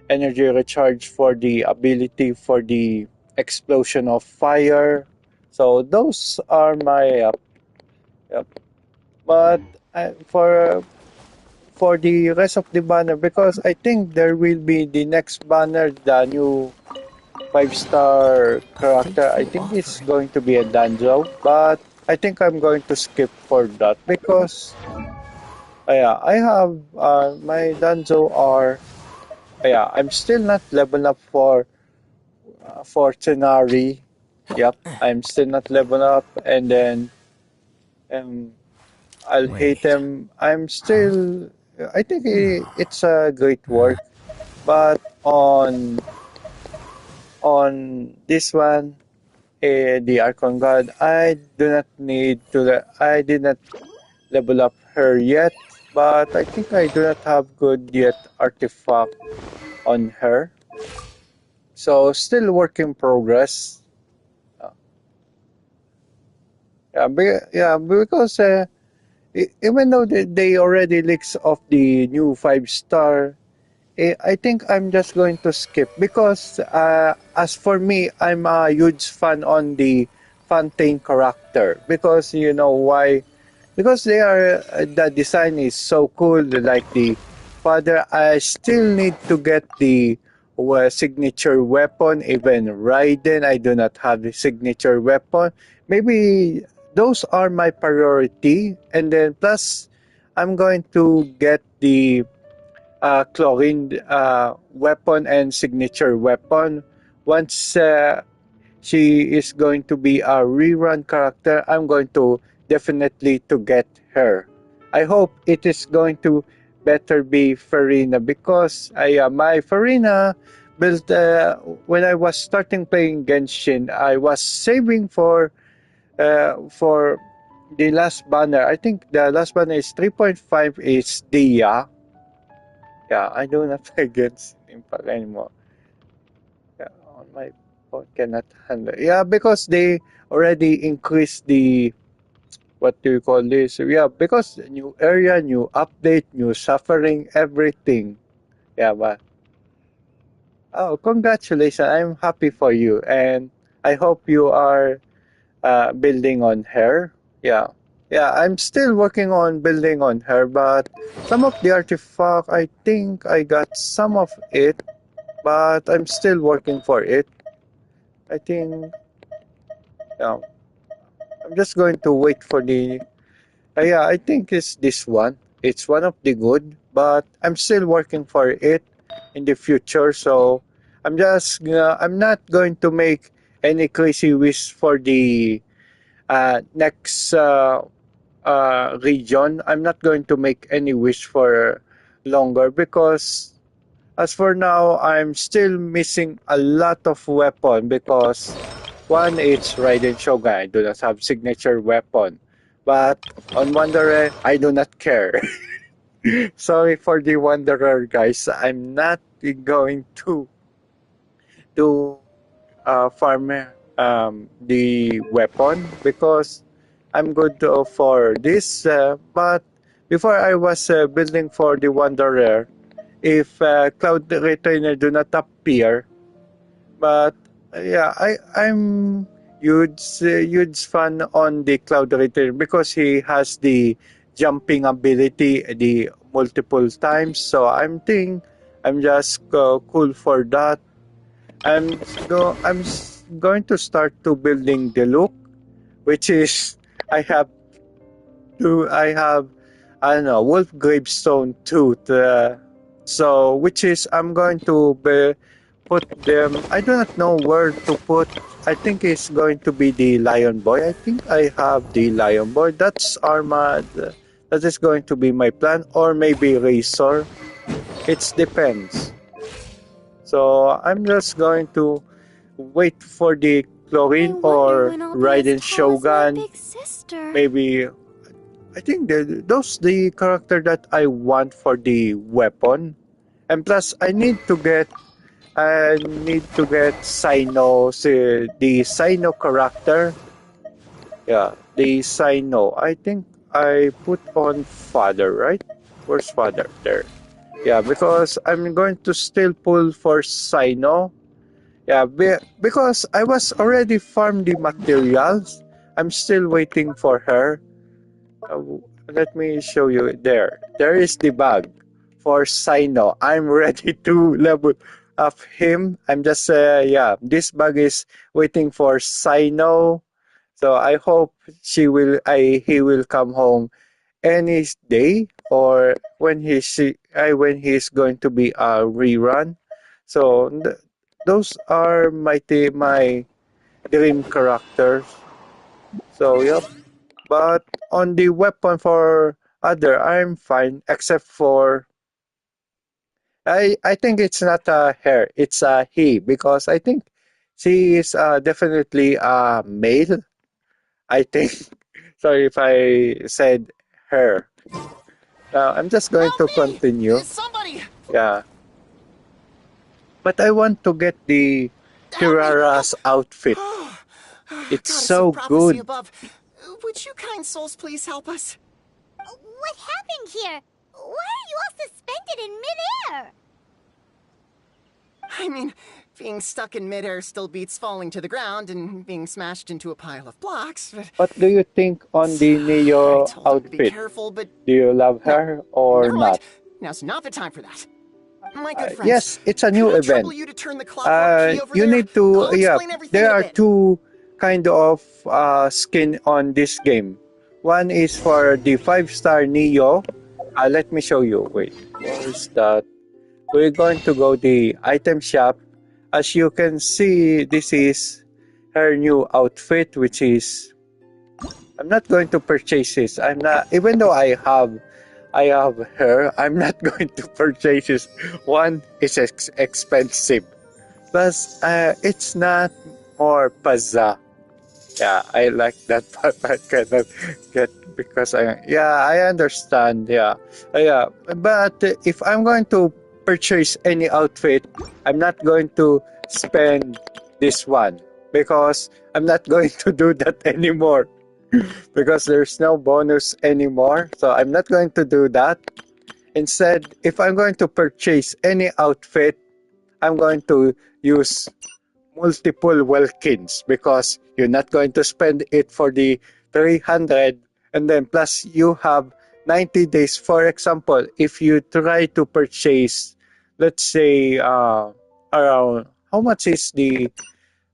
energy recharge for the ability for the explosion of fire. So those are my yep. But for the rest of the banner, because I think there will be the next banner, the new 5-star character. I think it's going to be a Danzo, but I think I'm going to skip for that because yeah, I have my Danzo are yeah, I'm still not level up for Tenari. Yep, I'm still not level up, and then um, I'll hate them. I'm still. I think it's a great work, but on this one, the Archon God, I do not need to. I did not level up her yet, but I think I do not have good yet artifact on her. So still work in progress. Uh, yeah, because even though they already leaks of the new 5-star, I think I'm just going to skip because as for me, I'm a huge fan on the Fontaine character because you know why? Because they are the design is so cool. Like the father, I still need to get the signature weapon. Even Raiden, I do not have the signature weapon. Maybe those are my priority, and then plus, I'm going to get the chlorine weapon and signature weapon. Once she is going to be a rerun character, I'm going to definitely to get her. I hope it is going to better be Farina because my Farina built when I was starting playing Genshin, I was saving for the last banner. I think the last banner is 3.5 is Dia. Yeah, I do not play against Impact anymore. Yeah, on my phone cannot handle. Yeah, because they already increased the what do you call this? Yeah, because new area, new update, new suffering, everything. Yeah, but oh, congratulations! I'm happy for you, and I hope you are building on her. Yeah, yeah. I'm still working on building on her, but some of the artifact, I think I got some of it, but I'm still working for it. I think yeah, I'm just going to wait for the. Yeah, I think it's this one. It's one of the good, but I'm still working for it in the future. So I'm not going to make any crazy wish for the next region. I'm not going to make any wish for longer because as for now, I'm still missing a lot of weapon because one, it's Raiden Shogun. I do not have signature weapon. But on Wanderer, I do not care. Sorry for the Wanderer, guys. I'm not going to farm the weapon because I'm good for this. But before I was building for the Wanderer, if Cloud Retainer do not appear, but yeah, I'm huge fan on the Cloud Retainer because he has the jumping ability the multiple times. So I'm just cool for that. I'm going to start to building the look, which is I have I don't know wolf gravestone tooth. So which is I'm going to put them. I do not know where to put. I think it's going to be the lion boy. I think I have the lion boy. That's armored. That is going to be my plan, or maybe razor. It depends. So I'm just going to wait for the chlorine or Raiden Shogun. Maybe I think those the character that I want for the weapon. And plus I need to get I need to get Sino, the Sino character. Yeah, the Sino. I think I put on father, right? Where's father? There. Yeah, because I'm going to still pull for Sino. Yeah, because I was already farmed the materials. I'm still waiting for her. Let me show you there. There is the bag for Sino. I'm ready to level up him. I'm just yeah. This bag is waiting for Sino. So I hope he will come home any day or when he's going to be a rerun. So those are my dream characters. So yep. But on the weapon for other, I'm fine except for I think it's not a her, it's a he because I think she is definitely a male. I think. Sorry if I said her. Now I'm just going to continue. Somebody! Yeah. But I want to get the Kirara's outfit. It's so good. Above. Would you kind souls please help us? What happened here? Why are you all suspended in midair? I mean, being stuck in midair still beats falling to the ground and being smashed into a pile of blocks, but... What do you think on the Neo outfit? Careful, but... Do you love her or Never mind. not? Now's not the time for that. My good friends. Yes, it's a new event. You to turn the clockwork key over you there? need to, I'll yeah, explain everything there in a are bit. two kind of skin on this game. One is for the 5-star Neo. Let me show you. Wait, where is that? We're going to go the item shop. As you can see, this is her new outfit, which is... I'm not going to purchase this. I'm not, even though I have her, I'm not going to purchase this. One is expensive. Plus, it's not more pazza. Yeah, I like that part. I cannot get because I understand. Yeah, yeah. But if I'm going to purchase any outfit, I'm not going to spend this one because I'm not going to do that anymore because there's no bonus anymore. So I'm not going to do that. Instead, if I'm going to purchase any outfit, I'm going to use multiple Welkins because you're not going to spend it for the 300 and then plus you have 90 days. For example, if you try to purchase, let's say around how much is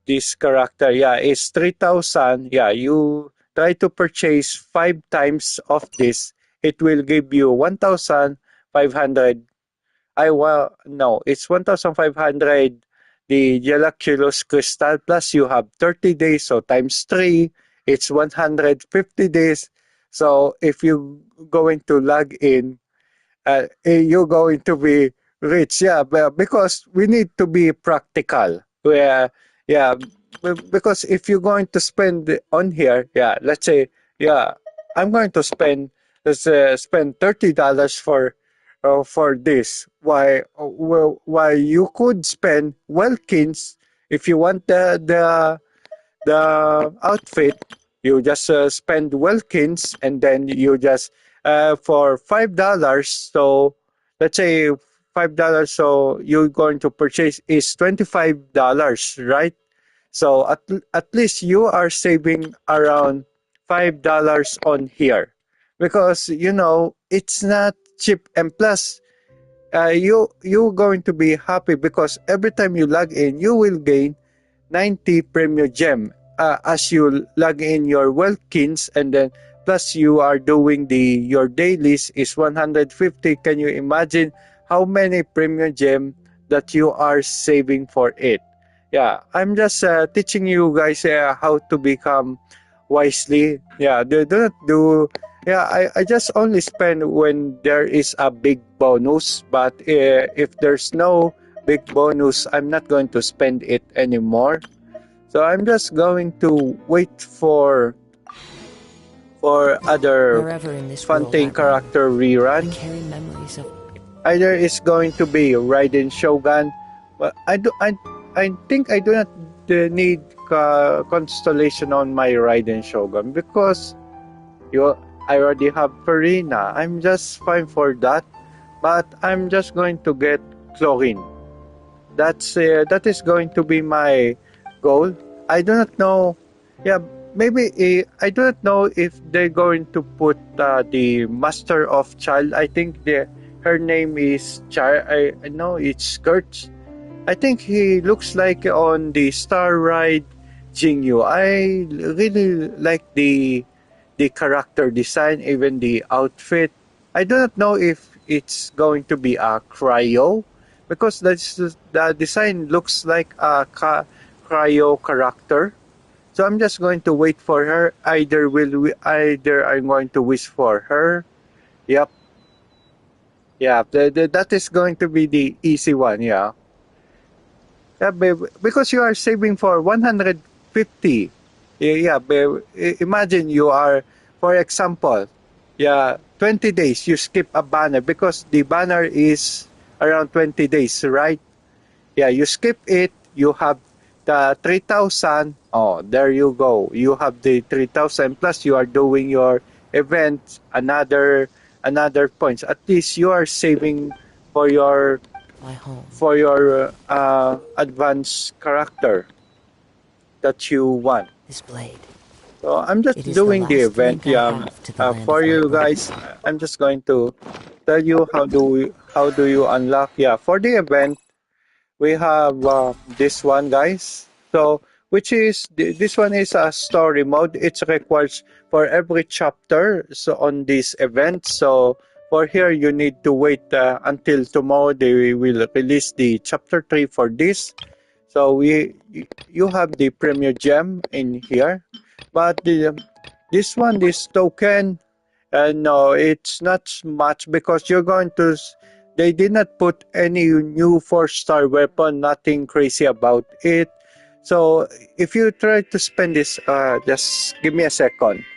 this character? Yeah, it's 3,000. Yeah, you try to purchase 5 times of this, it will give you 1,500. No, it's 1,500 the Gelaculus crystal plus you have 30 days, so times 3, it's 150 days. So if you going to log in, you're going to be rich. Yeah, but because we need to be practical. Where, yeah, because if you're going to spend on here, yeah, let's say, yeah, I'm going to spend $30 for this. Why you could spend Welkins if you want the outfit, you just spend Wilkins and then you just for $5. So let's say $5. So you're going to purchase is $25, right? So at least you are saving around $5 on here because it's not cheap and plus you're going to be happy because every time you log in you will gain 90 premium gem as you log in your Welkins and then plus you are doing your dailies is 150. Can you imagine how many premium gem that you are saving for it? Yeah, I'm just teaching you guys how to become wisely. Yeah, do not do. Yeah, I just only spend when there is a big bonus, but if there's no big bonus, I'm not going to spend it anymore. So I'm just going to wait for other Fontaine character rerun. Either it's going to be Raiden Shogun, Well, I think I do not need constellation on my Raiden Shogun because you I already have Farina. I'm just fine for that. But I'm just going to get chlorine. That is going to be my goal. I do not know. Yeah, maybe I do not know if they're going to put the Master of Child. I think her name is Child. I know it's Skirts. I think he looks like on the Star Ride Jingyu. I really like the character design, even the outfit. I do not know if it's going to be a cryo because the design looks like a cryo character. So I'm just going to wait for her. Either I'm going to wish for her. Yep. Yeah, that is going to be the easy one. Yeah. Yeah, because you are saving for 150. Yeah, imagine you are, for example, yeah, 20 days, you skip a banner because the banner is around 20 days, right? Yeah, you skip it, you have the 3,000. Oh, there you go. You have the 3,000 plus you are doing your event, another points. At least you are saving for your My home advanced character that you want. This blade. So I'm just It is the doing the last event. link I Yeah, have to the land for of my you birth. guys, I'm just going to tell you how do you unlock. Yeah, for the event we have this one, guys. So which is this one is a story mode. It requires for every chapter so on this event. So for here you need to wait until tomorrow. They will release the chapter 3 for this. So you have the premier gem in here, but this one, this token, no, it's not much because you're going to. They did not put any new 4-star weapon, nothing crazy about it. So if you try to spend this, just give me a second.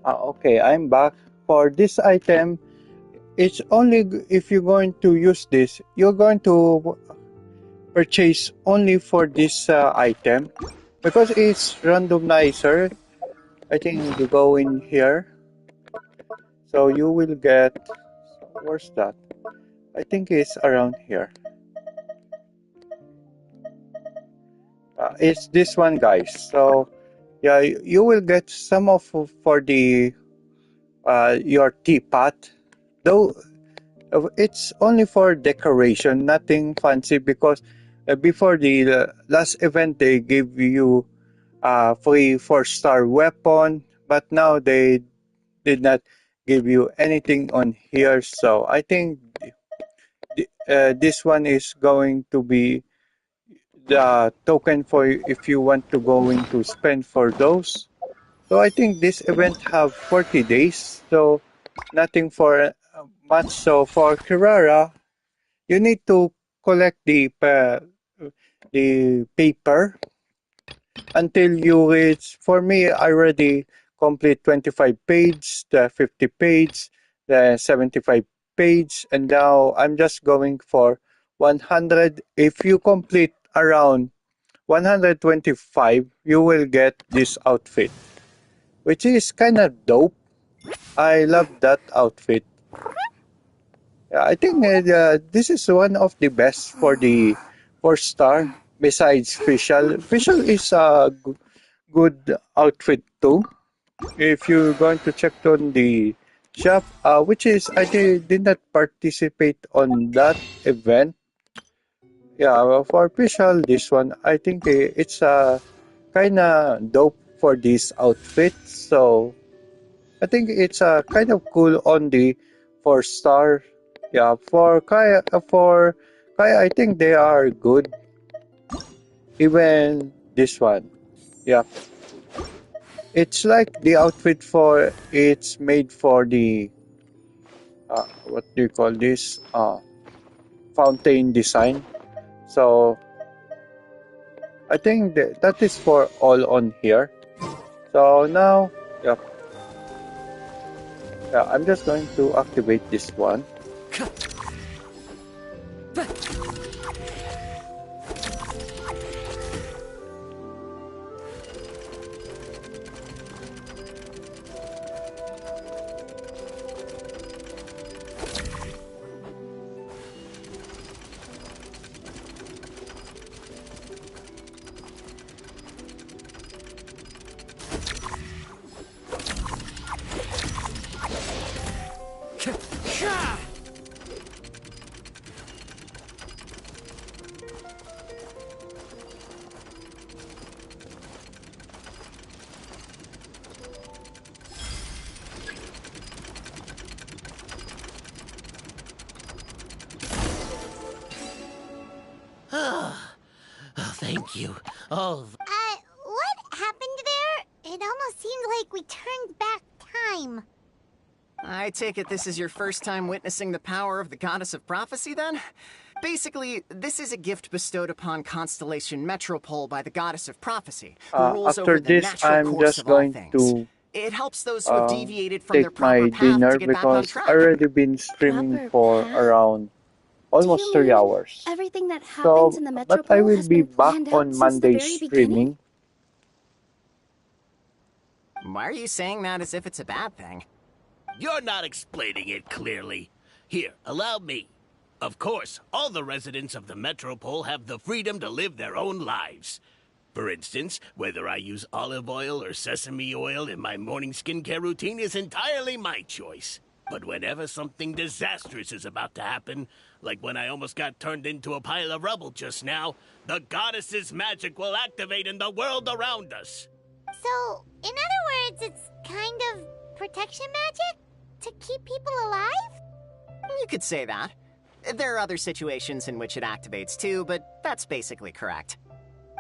Okay, I'm back. For this item, it's only if you're going to use this, you're going to purchase only for this item because it's randomizer. I think you go in here, so you will get. Where's that? I think it's around here. It's this one, guys. So yeah, you will get some of for the your teapot, though it's only for decoration, nothing fancy because before the last event they gave you free 4-star weapon, but now they did not give you anything on here. So I think this one is going to be the token for if you want to going to spend for those. So I think this event have 40 days, so nothing for much. So for Kirara, you need to collect the paper until you reach. For me, I already complete 25 page, the 50 page, the 75 page, and now I'm just going for 100. If you complete around 125, you will get this outfit, which is kind of dope. I love that outfit. Yeah, I think this is one of the best for the 4-star. Besides Fischl, Fischl is a good outfit too. If you're going to check on the shop, which is I did not participate on that event. Yeah, well, for Fischl, this one I think it's kind of dope for this outfit. So I think it's kind of cool on the 4-star. Yeah, for Kaya, I think they are good. Even this one. Yeah. It's like the outfit for it's made for the what do you call this? Fountain design. So I think that is for all on here. So now, yeah, I'm just going to activate this one. Thank you. Oh, What happened there? It almost seemed like we turned back time. I take it this is your first time witnessing the power of the Goddess of Prophecy, then? Basically, this is a gift bestowed upon Constellation Metropole by the Goddess of Prophecy, who rules After over the this, natural I'm course just of all going things. to It helps those who have deviated from their take my proper path dinner to get back on because I track. already been streaming Proper for path? around Do almost you 3 mean hours. everything that happens So, in the but I Metropole will has be been back planned out on since the Monday very beginning? streaming. Why are you saying that as if it's a bad thing? you're not explaining it clearly. Here, allow me. Of course, all the residents of the Metropole have the freedom to live their own lives. For instance, whether I use olive oil or sesame oil in my morning skincare routine is entirely my choice. But whenever something disastrous is about to happen, like when I almost got turned into a pile of rubble just now, the goddess's magic will activate in the world around us. So, in other words, it's kind of protection magic? To keep people alive? You could say that. There are other situations in which it activates too, but that's basically correct.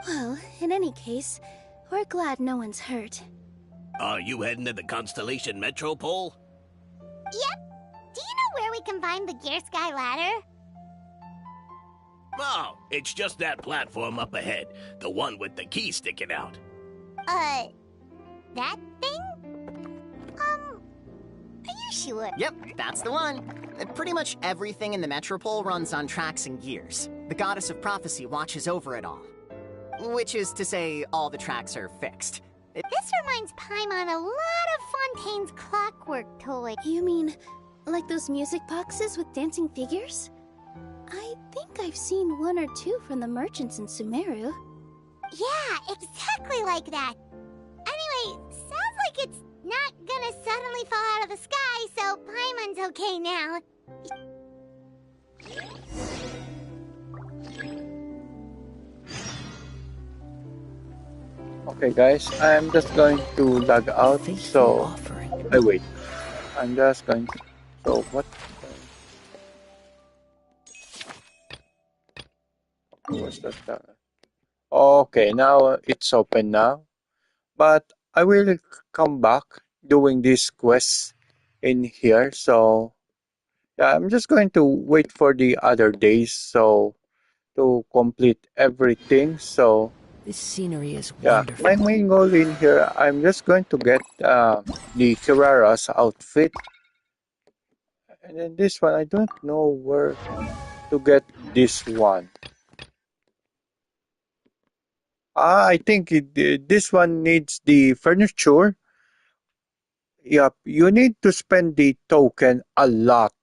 Well, in any case, we're glad no one's hurt. Are you heading to the Constellation Metropole? Yep. Do you know where we can find the Gear Sky ladder? Oh, it's just that platform up ahead. The one with the key sticking out. That thing? sure. Yep, that's the one. Pretty much everything in the Metropole runs on tracks and gears. The Goddess of Prophecy watches over it all. Which is to say, all the tracks are fixed. This reminds Paimon a lot of Fontaine's clockwork toy. You mean, like those music boxes with dancing figures? I think I've seen one or two from the merchants in Sumeru. Yeah, exactly like that. Anyway, sounds like it's not gonna suddenly fall out of the sky, so Paimon's okay now. Okay, guys, I'm just going to log out. So, wait. I'm just going to. So, what? What's that? Okay, now it's open now. But I will come back doing this quest in here. So, yeah, I'm just going to wait for the other days. So, to complete everything. So, This scenery is yeah, wonderful. my main goal in here, I'm just going to get the Kirara's outfit. And then this one, I don't know where to get this one. I think this one needs the furniture. Yep, you need to spend the token a lot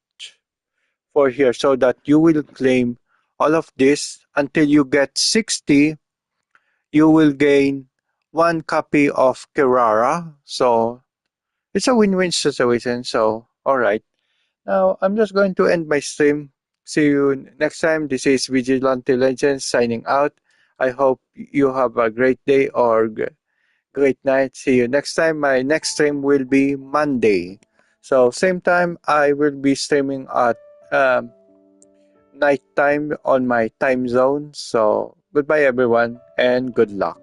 for here so that you will claim all of this until you get 60. You will gain one copy of Kirara. So it's a win-win situation. So, all right. Now, I'm just going to end my stream. See you next time. This is Vigilante Legends signing out. I hope you have a great day or great night. See you next time. My next stream will be Monday. So, same time, I will be streaming at night time on my time zone. So, goodbye, everyone, and good luck.